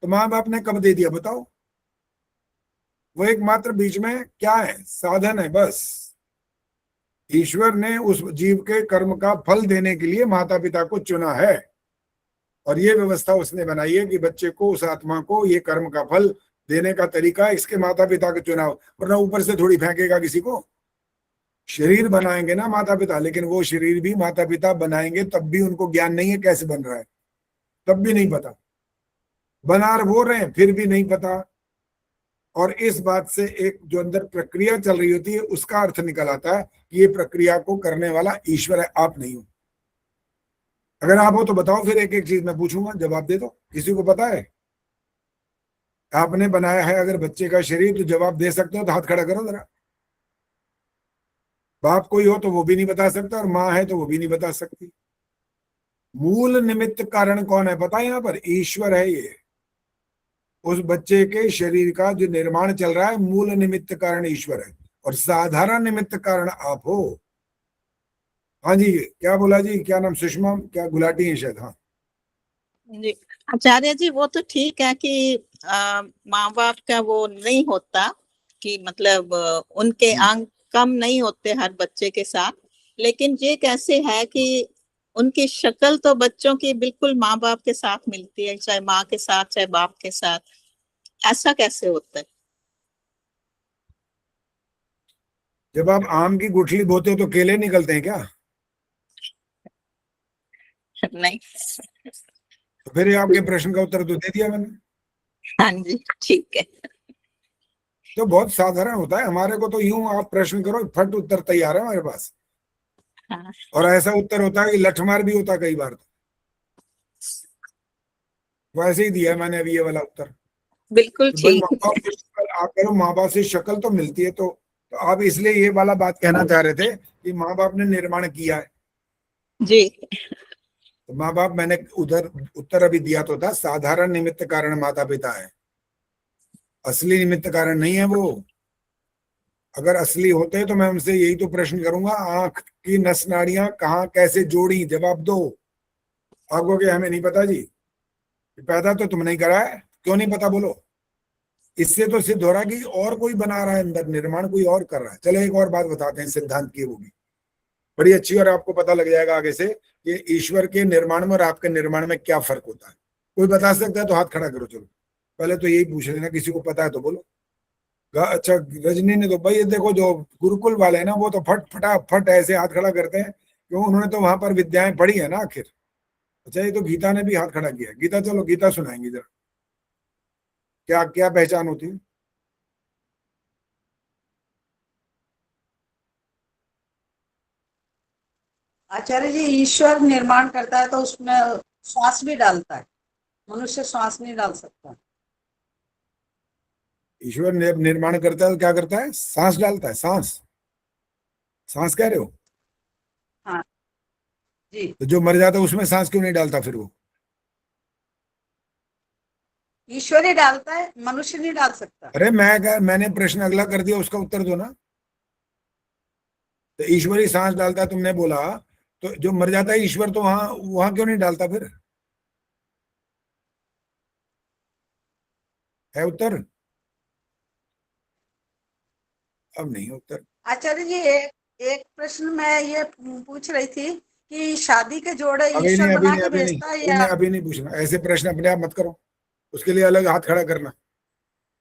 तो माँ बाप ने कब दे दिया बताओ? वो एकमात्र बीच में क्या है? साधन है बस। ईश्वर ने उस जीव के कर्म का फल देने के लिए माता पिता को चुना है, और ये व्यवस्था उसने बनाई है कि बच्चे को, उस आत्मा को ये कर्म का फल देने का तरीका इसके माता पिता का चुनाव, वरना ऊपर से थोड़ी फेंकेगा किसी को। शरीर बनाएंगे ना माता पिता, लेकिन वो शरीर भी माता पिता बनाएंगे तब भी उनको ज्ञान नहीं है कैसे बन रहा है, तब भी नहीं पता। बना वो रहे फिर भी नहीं पता। और इस बात से एक जो अंदर प्रक्रिया चल रही होती है उसका अर्थ निकल आता है कि ये प्रक्रिया को करने वाला ईश्वर है, आप नहीं हो। अगर आप हो तो बताओ, फिर एक एक चीज मैं पूछूंगा, जवाब दे दो। किसी को पता है? आपने बनाया है अगर बच्चे का शरीर, तो जवाब दे सकते हो तो हाथ खड़ा करो जरा। बाप कोई हो तो वो भी नहीं बता सकता, और माँ है तो वो भी नहीं बता सकती। मूल निमित्त कारण कौन है पता है? यहाँ पर ईश्वर है। ये उस बच्चे के शरीर का जो निर्माण चल रहा है, मूल निमित्त कारण ईश्वर है, और साधारण निमित्त कारण आप हो। हाँ जी, क्या बोला जी? क्या नाम? सुषमा क्या गुलाटी है शायद? हाँ जी आचार्य जी, वो तो ठीक है कि माँ बाप का वो नहीं होता कि मतलब उनके अंग कम नहीं होते हर बच्चे के साथ, लेकिन ये कैसे है कि उनकी शक्ल तो बच्चों की बिल्कुल माँ बाप के साथ मिलती है, चाहे माँ के साथ चाहे बाप के साथ, ऐसा कैसे होता है? जब आप आम की गुठली बोते हो तो केले निकलते हैं क्या? नहीं। तो फिर ये आपके प्रश्न का उत्तर तो दे दिया मैंने। हाँ जी ठीक है। तो बहुत साधारण होता है। हमारे को तो यूं आप प्रश्न करो, फट उत्तर तैयार है हमारे पास। हाँ। और ऐसा उत्तर होता है कि लठमार भी होता कई बार। तो वैसे ही दिया है मैंने अभी ये वाला उत्तर। बिल्कुल तो भाई ठीक। माँ बाप से आप करो, माँ बाप से शक्ल तो मिलती है, तो आप इसलिए ये वाला बात कहना चाह रहे थे कि माँ बाप ने निर्माण किया है जी। तो माँ बाप, मैंने उधर उत्तर अभी दिया तो था, साधारण निमित्त कारण माता पिता है, असली निमित्त कारण नहीं है वो। अगर असली होते तो मैं उनसे यही तो प्रश्न करूंगा, आंख की नस नाड़ियां कहाँ कैसे जोड़ी, जवाब दो। आपको क्या हमें नहीं पता जी? पैदा तो तुम नहीं करा है, क्यों नहीं पता बोलो? इससे तो सिद्ध हो रहा है कि और कोई बना रहा है, अंदर निर्माण कोई और कर रहा है। चलो एक और बात बताते हैं सिद्धांत की, वो भी बड़ी अच्छी, और आपको पता लग जाएगा आगे से कि ईश्वर के निर्माण में और आपके निर्माण में क्या फर्क होता है। कोई बता सकता है तो हाथ खड़ा करो। चलो पहले तो यही पूछ लेना, किसी को पता है तो बोलो। अच्छा रजनी ने तो भाई, ये देखो जो गुरुकुल वाले हैं ना, वो तो फट ऐसे हाथ खड़ा करते हैं क्यों? उन्होंने तो वहां पर विद्याएं पढ़ी है ना आखिर। अच्छा ये तो गीता ने भी हाथ खड़ा किया। गीता, चलो गीता सुनाएंगे जरा, क्या क्या पहचान होती है? आचार्य जी, ईश्वर निर्माण करता है तो उसमें श्वास भी डालता है, मनुष्य श्वास नहीं डाल सकता। ईश्वर निर्माण करता है तो क्या करता है? सांस डालता है। सांस सांस कह रहे हो? हाँ जी। तो जो मर जाता है उसमें सांस क्यों नहीं डालता फिर वो? ईश्वर ही डालता है, मनुष्य नहीं डाल सकता। अरे मैंने प्रश्न अगला कर दिया, उसका उत्तर दो ना। तो ईश्वर ही सांस डालता है तुमने बोला, तो जो मर जाता है ईश्वर तो वहां क्यों नहीं डालता फिर? है उत्तर? अब नहीं उत्तर। आचार्य जी, एक प्रश्न मैं ये पूछ रही थी कि शादी के जोड़े अभी ईश्वर नहीं, बना के भेजता है या? अभी नहीं पूछना ऐसे प्रश्न, अपने आप मत करो। उसके लिए अलग हाथ खड़ा करना।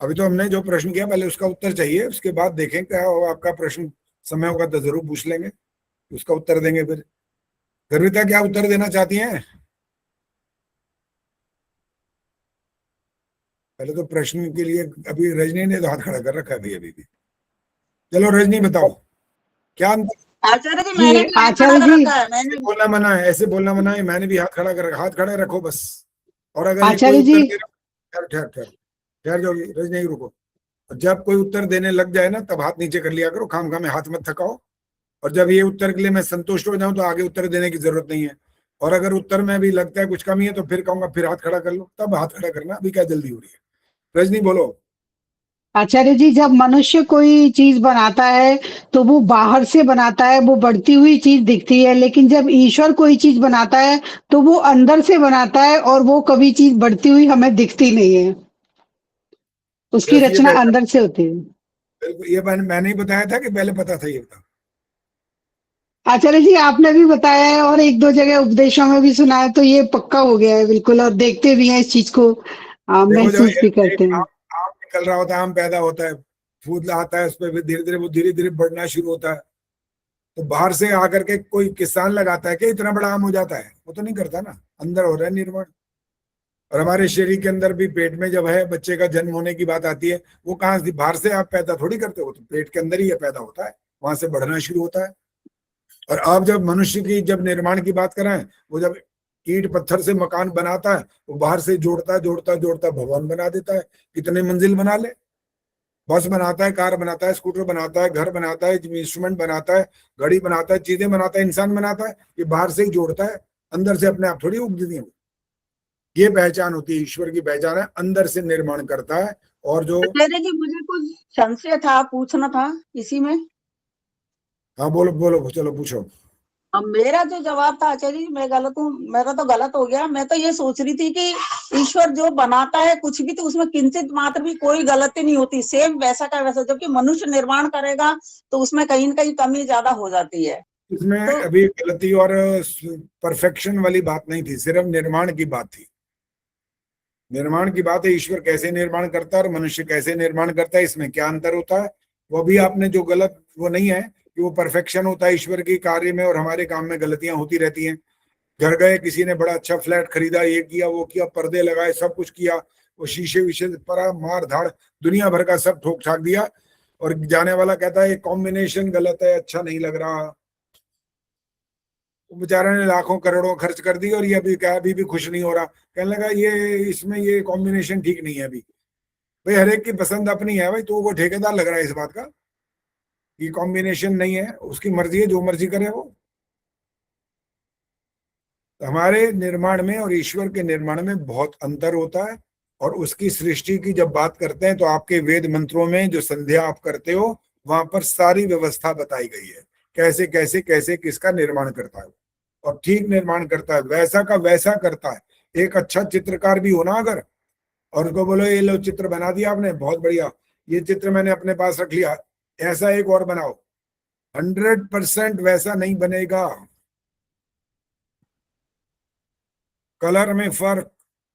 अभी तो हमने जो प्रश्न किया पहले उसका उत्तर चाहिए, उसके बाद देखें क्या हो आपका प्रश्न। समय होगा तो जरूर पूछ लेंगे, उसका उत्तर देंगे फिर। गर्विता क्या उत्तर देना चाहती हैं? पहले तो प्रश्न के लिए अभी रजनी ने तो हाथ खड़ा कर रखा है अभी भी। चलो रजनी बताओ क्या आचार्य जी, मैंने भी हाथ खड़ा कर रखा है। मैंने बोलना मना है, ऐसे बोलना मना है। मैंने भी हाथ खड़ा कर रखा, हाथ खड़े रखो बस। और अगर एक कोई आचार्य जी, उत्तर दे रहा, ठहर जाओ रजनी, रुको। जब कोई उत्तर देने लग जाए ना, तब हाथ नीचे कर लिया करो, खाम में हाथ मत थकाओ। और जब ये उत्तर के लिए मैं संतुष्ट हो जाऊं तो आगे उत्तर देने की जरूरत नहीं है। और अगर उत्तर में भी लगता है कुछ कमी है तो फिर कहूंगा फिर हाथ खड़ा कर लो, तब हाथ खड़ा करना। अभी क्या जल्दी हो रही है? रजनी बोलो। आचार्य जी, जब मनुष्य कोई चीज बनाता है तो वो बाहर से बनाता है, वो बढ़ती हुई चीज दिखती है, लेकिन जब ईश्वर कोई चीज बनाता है तो वो अंदर से बनाता है और वो कभी चीज बढ़ती हुई हमें दिखती नहीं है, उसकी जैसे ये रचना अंदर से होती है। बिल्कुल, ये मैंने ही बताया था कि पहले पता था? ये बता। आचार्य जी, आपने भी बताया है और एक दो जगह उपदेशों में भी सुना है, तो ये पक्का हो गया है बिल्कुल, और देखते भी हैं इस चीज को, देखो जब महसूस भी करते हैं। आम निकल रहा होता है, आम पैदा होता है, फूल आता है, उस पर धीरे धीरे बढ़ना शुरू होता है। तो बाहर से आकर के कोई किसान लगाता है कि इतना बड़ा आम हो जाता है? वो तो नहीं करता ना, अंदर हो रहा है निर्माण। और हमारे शरीर के अंदर भी पेट में जब है बच्चे का जन्म होने की बात आती है, वो कहाँ से, बाहर से आप पैदा थोड़ी करते हो, तो पेट के अंदर ही ये पैदा होता है, वहां से बढ़ना शुरू होता है। और आप जब मनुष्य की जब निर्माण की बात करें, वो जब ईंट पत्थर से मकान बनाता है, वो बाहर से जोड़ता जोड़ता जोड़ता भवन बना देता है। कितने मंजिल बना ले, बस बनाता है, कार बनाता है, स्कूटर बनाता है, घर बनाता है, इंस्ट्रूमेंट बनाता है, घड़ी बनाता है, चीजें बनाता है, इंसान बनाता है। ये बाहर से ही जोड़ता है, अंदर से अपने आप थोड़ी उगती है। ये पहचान होती है, ईश्वर की पहचान है, अंदर से निर्माण करता है। और जो आचार्य जी मुझे कुछ संशय था, पूछना था इसी में। हाँ बोलो बोलो, चलो पूछो। अब मेरा जो जवाब था आचार्य जी, मैं गलत हूँ, मेरा तो गलत हो गया। मैं तो ये सोच रही थी कि ईश्वर जो बनाता है कुछ भी, तो उसमें किंचित मात्र भी कोई गलती नहीं होती, सेम वैसा का वैसा। जबकि मनुष्य निर्माण करेगा तो उसमें कहीं न कहीं कमी ज्यादा हो जाती है। इसमें अभी गलती और परफेक्शन वाली बात नहीं थी, सिर्फ निर्माण की बात थी। निर्माण की बात है, ईश्वर कैसे निर्माण करता है और मनुष्य कैसे निर्माण करता है, इसमें क्या अंतर होता है। वो भी आपने जो गलत, वो नहीं है कि वो परफेक्शन होता है ईश्वर के कार्य में और हमारे काम में गलतियां होती रहती हैं। घर गए, किसी ने बड़ा अच्छा फ्लैट खरीदा, ये किया वो किया, पर्दे लगाए, सब कुछ किया, वो शीशे विशे परा मार धाड़ दुनिया भर का सब ठोक ठाक दिया, और जाने वाला कहता है ये कॉम्बिनेशन गलत है, अच्छा नहीं लग रहा। बेचारे ने लाखों करोड़ों खर्च कर दी और ये अभी क्या, अभी भी खुश नहीं हो रहा, कहने लगा ये इसमें ये कॉम्बिनेशन ठीक नहीं है। अभी भाई हर एक की पसंद अपनी है भाई, तो वो ठेकेदार लग रहा है इस बात का कि कॉम्बिनेशन नहीं है, उसकी मर्जी है, जो मर्जी करे वो। तो हमारे निर्माण में और ईश्वर के निर्माण में बहुत अंतर होता है। और उसकी सृष्टि की जब बात करते हैं तो आपके वेद मंत्रों में जो संध्या आप करते हो, वहां पर सारी व्यवस्था बताई गई है, कैसे कैसे कैसे किसका निर्माण करता है, और ठीक निर्माण करता है, वैसा का वैसा करता है। एक अच्छा चित्रकार भी हो ना अगर, और उसको बोलो ये लो चित्र बना दिया आपने, बहुत बढ़िया, ये चित्र मैंने अपने पास रख लिया, ऐसा एक और बनाओ, 100% वैसा नहीं बनेगा। कलर में फर्क,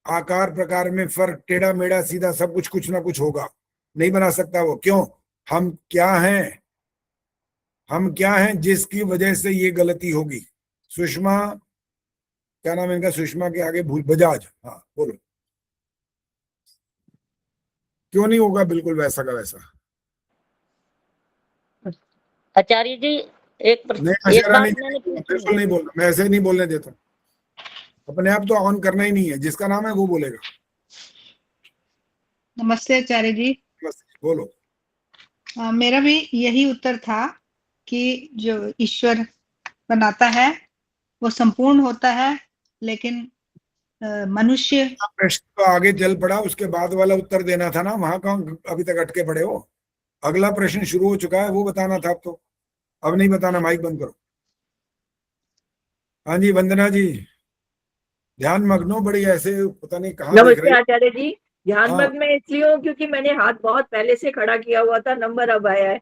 आकार प्रकार में फर्क, टेढ़ा मेढ़ा सीधा सब कुछ कुछ ना कुछ होगा, नहीं बना सकता वो। क्यों? हम क्या हैं, हम क्या हैं जिसकी वजह से ये गलती होगी। सुषमा, क्या नाम है इनका, सुषमा के आगे भूल, बजाज, हाँ बोलो, क्यों नहीं होगा बिल्कुल वैसा का वैसा? आचार्य जी एक बात मैंने बिल्कुल नहीं बोलना, मैं ऐसे नहीं बोलने देता, अपने आप तो ऑन करना ही नहीं है, जिसका नाम है वो बोलेगा। नमस्ते आचार्य जी। बोलो। मेरा भी यही उत्तर था कि जो ईश्वर बनाता है वो संपूर्ण होता है, लेकिन मनुष्य। प्रश्न तो आगे चल पड़ा, उसके बाद वाला उत्तर देना था ना, वहां कहाँ अभी तक अटके पड़े हो? अगला प्रश्न शुरू हो चुका है, वो बताना था। अब तो अब नहीं बताना, माइक बंद करो। हाँ जी वंदना जी, ध्यान मग्नो बड़ी ऐसे, पता नहीं कहाँ देख नमस्ते रही। आचार्य जी। ध्यान हाँ। मग्न में इसलिए हूँ क्योंकि मैंने हाथ बहुत पहले से खड़ा किया हुआ था, नंबर अब आया है।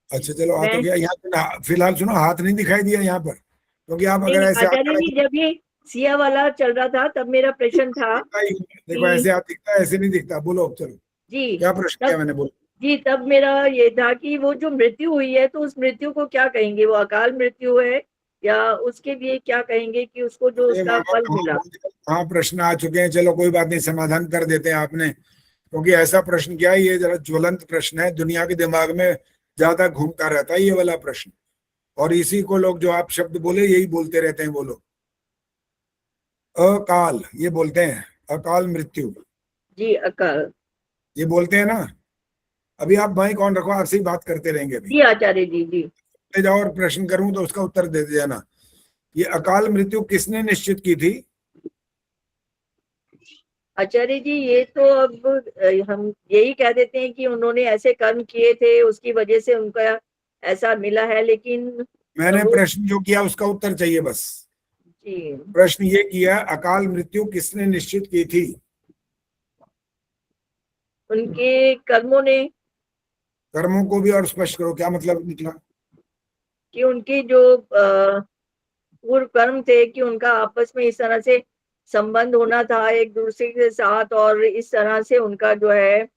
अच्छा चलो, हाथ हो मैं- गया। यहाँ पे फिलहाल सुनो, हाथ नहीं दिखाई दिया यहाँ पर, क्योंकि आप अगर नहीं, ऐसे हाथ आचार्य खड़ा जी जब ये सिया वाला चल रहा था तब मेरा प्रश्न था देखो, ऐसे हाथ दिखता है, ऐसे नहीं दिखता। बोलो अब, चलो जी क्या प्रश्न किया मैंने, बोलो। जी, तब मेरा ये था कि वो जो मृत्यु हुई है तो उस मृत्यु को क्या कहेंगे, वो अकाल मृत्यु है या उसके लिए क्या कहेंगे कि उसको जो उसका फल मिला? हाँ प्रश्न आ चुके हैं, चलो कोई बात नहीं, समाधान कर देते हैं आपने, क्योंकि ऐसा प्रश्न क्या है, ये जरा ज्वलंत प्रश्न है, दुनिया के दिमाग में ज्यादा घूमता रहता है ये वाला प्रश्न, और इसी को लोग जो आप शब्द बोले यही बोलते रहते हैं। बोलो अकाल, ये बोलते हैं, अकाल मृत्यु जी अकाल, ये बोलते हैं ना। अभी आप माइक ऑन रखो, आपसे ही बात करते रहेंगे अभी। जी आचार्य जी। जी ले जाओ, और प्रश्न करूं तो उसका उत्तर दे देना। ये अकाल मृत्यु किसने निश्चित की थी? आचार्य जी, ये तो अब हम यही कह देते हैं कि उन्होंने ऐसे कर्म किए थे, उसकी वजह से उनका ऐसा मिला है, लेकिन मैंने प्रश्न जो किया उसका उत्तर चाहिए बस। जी प्रश्न ये किया, अकाल मृत्यु किसने निश्चित की थी? उनके कर्मों ने। कर्मों को भी और स्पष्ट करो, क्या मतलब निकला? कि उनके जो पूर्व कर्म थे कि उनका आपस में इस तरह से संबंध होना था एक दूसरे के साथ, और इस तरह से उनका जो है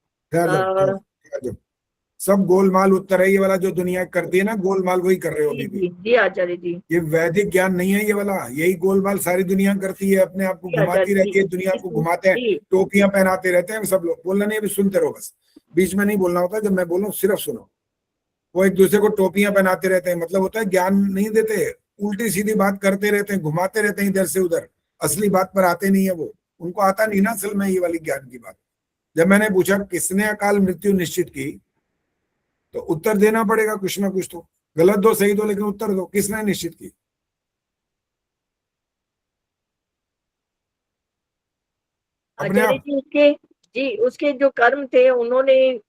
सब गोलमाल उत्तर है ये वाला जो दुनिया करती है ना, गोलमाल वही कर रहे हो जी अभी भी। जी आचार्य जी। ये वैदिक ज्ञान नहीं है ये वाला, यही गोलमाल सारी दुनिया करती है, अपने आप को जी आचार्य घुमाती रहती है, जी। दुनिया को घुमाते हैं, जी टोपियां पहनाते रहते हैं सब लोग। बोलना नहीं, अभी सुनते रहो बस, बीच में नहीं बोलना होता, जब मैं बोलूं सिर्फ सुनो। वो एक दूसरे को टोपियां पहनाते रहते हैं, मतलब होता है ज्ञान नहीं देते, उल्टी सीधी बात करते रहते हैं, घुमाते रहते हैं इधर से उधर, असली बात पर आते नहीं है वो, उनको आता नहीं ना असल में ये वाली ज्ञान की बात। जब मैंने पूछा किसने अकाल मृत्यु निश्चित की, तो उत्तर देना पड़ेगा कुछ ना कुछ तो, गलत दो सही दो, लेकिन उत्तर दो, किसने निश्चित की। अपने आचार्य आप। जी उसके जो कर्म थे उन्होंने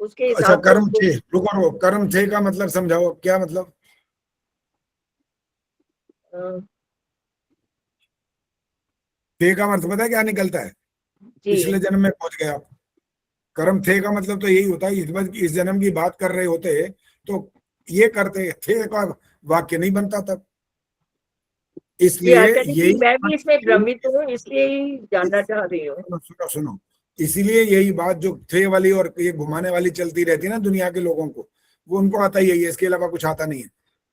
उसके अच्छा हिसाब से कर्म उसको थे, रुको रुको, कर्म थे का मतलब समझाओ, क्या मतलब। अ, थे का मतलब पता है क्या निकलता है, जी पिछले जन्म में पहुंच गए आप। कर्म थे का मतलब तो यही होता है, इस जन्म की बात कर रहे होते तो ये करते थे का वाक्य नहीं बनता तब, जी इसलिए आचार्य जी यही मैं भी इसमें भ्रमित हूँ, इसलिए ही जानना चाह रही हूँ। सुनो सुनो, इसीलिए यही बात जो थे वाली और ये घुमाने वाली चलती रहती है ना दुनिया के लोगों को, वो उनको आता ही है, इसके अलावा कुछ आता नहीं है।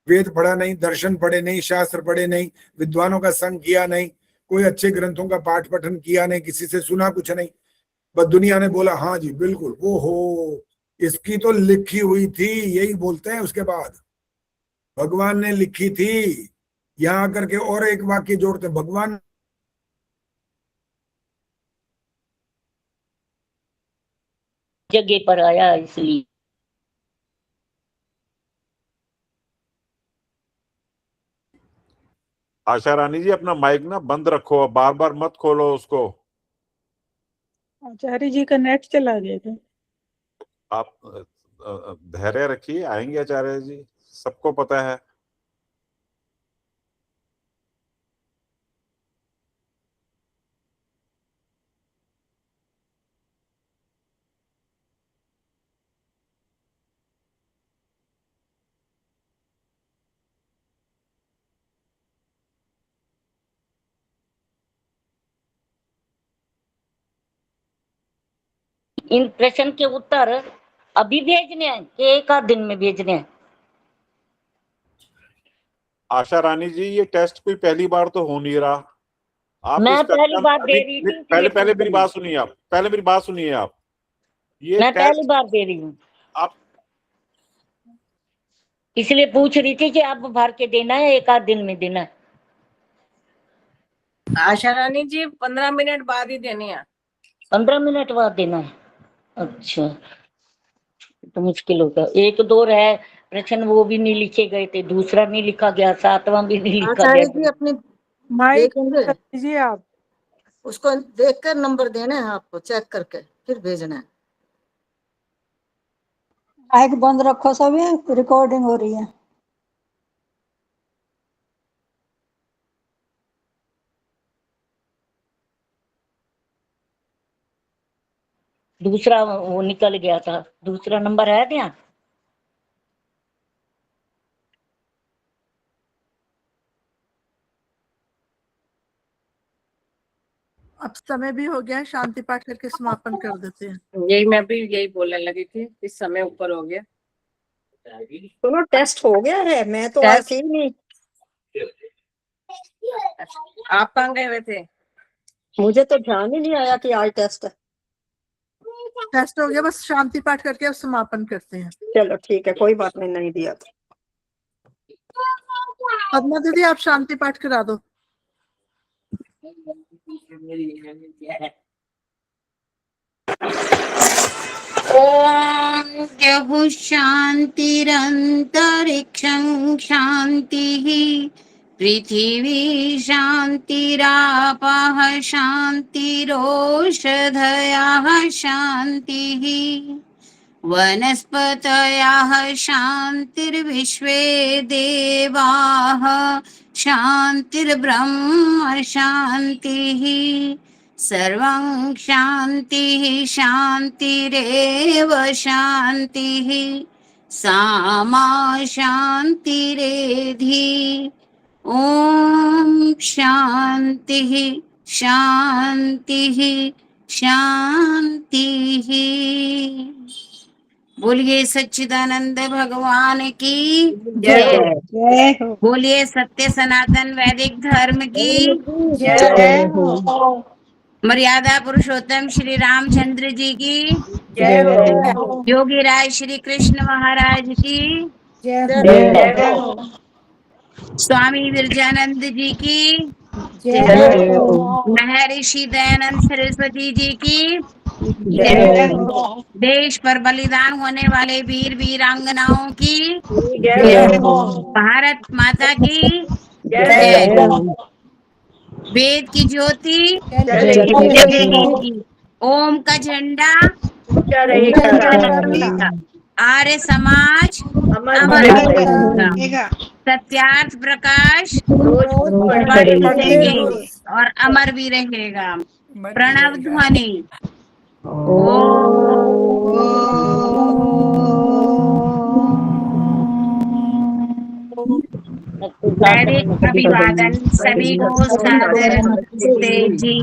वेद पढ़ा नहीं, दर्शन पढ़े नहीं, शास्त्र पढ़े नहीं, विद्वानों का संग किया नहीं, कोई अच्छे ग्रंथों का पाठ पठन किया नहीं, किसी से सुना कुछ नहीं, बस दुनिया ने बोला हाँ जी बिल्कुल, वो हो इसकी तो लिखी हुई थी, यही बोलते हैं। उसके बाद भगवान ने लिखी थी, यहां आकर के और एक वाक्य जोड़ते, भगवान जगह पर आया इसलिए। आशा रानी जी अपना माइक ना बंद रखो, बार बार मत खोलो उसको। आचार्य जी का नेट चला गया था। आप धैर्य रखिए, आएंगे आचार्य जी, सबको पता है। इन प्रश्न के उत्तर अभी भेजने हैं कि एक आध दिन में भेजने हैं। आशा रानी जी ये टेस्ट कोई पहली बार तो हो नहीं रहा, आप मैं इसका पहली एग्जाम बार दे रही थी, पहले इसलिए पहले पूछ मेरी रही बात हूँ। सुनिए आप, पहले मेरी बात सुनिए आप। ये मैं पहली टेस्ट बार दे रही हूँ, आप इसलिए पूछ रही थी कि अब भर के देना है एक आध दिन में देना है। आशा रानी जी 15 मिनट बाद ही देनी है। 15 मिनट बाद देना है, अच्छा तो मुश्किल होगा। एक दो है प्रश्न वो भी नहीं लिखे गए थे, दूसरा नहीं लिखा गया, सातवां भी नहीं लिखा आचार्य जी गया। अपने माइक देखेंगे, कर दीजिए आप। उसको देखकर नंबर देने हैं आपको, चेक करके फिर भेजना है। माइक बंद रखो सभी, रिकॉर्डिंग हो रही है। दूसरा वो निकल गया था, दूसरा नंबर है क्या? अब समय भी हो गया है, शांति पाठ करके समापन कर देते हैं। यही मैं भी यही बोलने लगी थी, इस समय ऊपर हो गया। सुनो टेस्ट हो गया है, मैं तो टेस्ट? ऐसे ही नहीं, आप कहाँ गए हुए थे? मुझे तो ध्यान ही नहीं आया कि आज टेस्ट है। टेस्ट हो गया, बस शांति पाठ करके अब समापन करते हैं। चलो ठीक है, कोई बात नहीं, नहीं दिया तो। पद्मा दीदी आप शांति पाठ करा दो। ओम जहु शांतिरंतरिक्षं शांतिः पृथिवी शांतिरापः शांतिरोषधयः शांतिः वनस्पतयः शांतिर्विश्वे देवाः शांतिर्ब्रह्म शांतिः सर्वं शांतिः शांतिरेव शांतिः सामा शांतिरेधि ओम शांतिः शांतिः शांतिः। बोलिए सच्चिदानंद भगवान की जय हो। जय हो। बोलिए सत्य सनातन वैदिक धर्म की जय हो। मर्यादा पुरुषोत्तम श्री रामचंद्र जी की जय हो। योगी राज श्री कृष्ण महाराज की जय हो। स्वामी विरजानंद जी की जय हो। महर्षि दयानंद सरस्वती जी की जय हो। देश पर बलिदान होने वाले वीर वीरांगनाओं की जय हो। भारत माता की जय हो। वेद की ज्योति चलेगी। जगेगी, ओम का झंडा ऊंचा रहेगा। रहेगा, आर्य समाज अमर अमर रहेगा। रहेगा, सत्यार्थ प्रकाश रोज बढ़ते बढ़ेगा। रहेंगे और अमर भी रहेगा। प्रणव ध्वनि वैदिक अभिवादन सभी को सादर नमस्ते जी।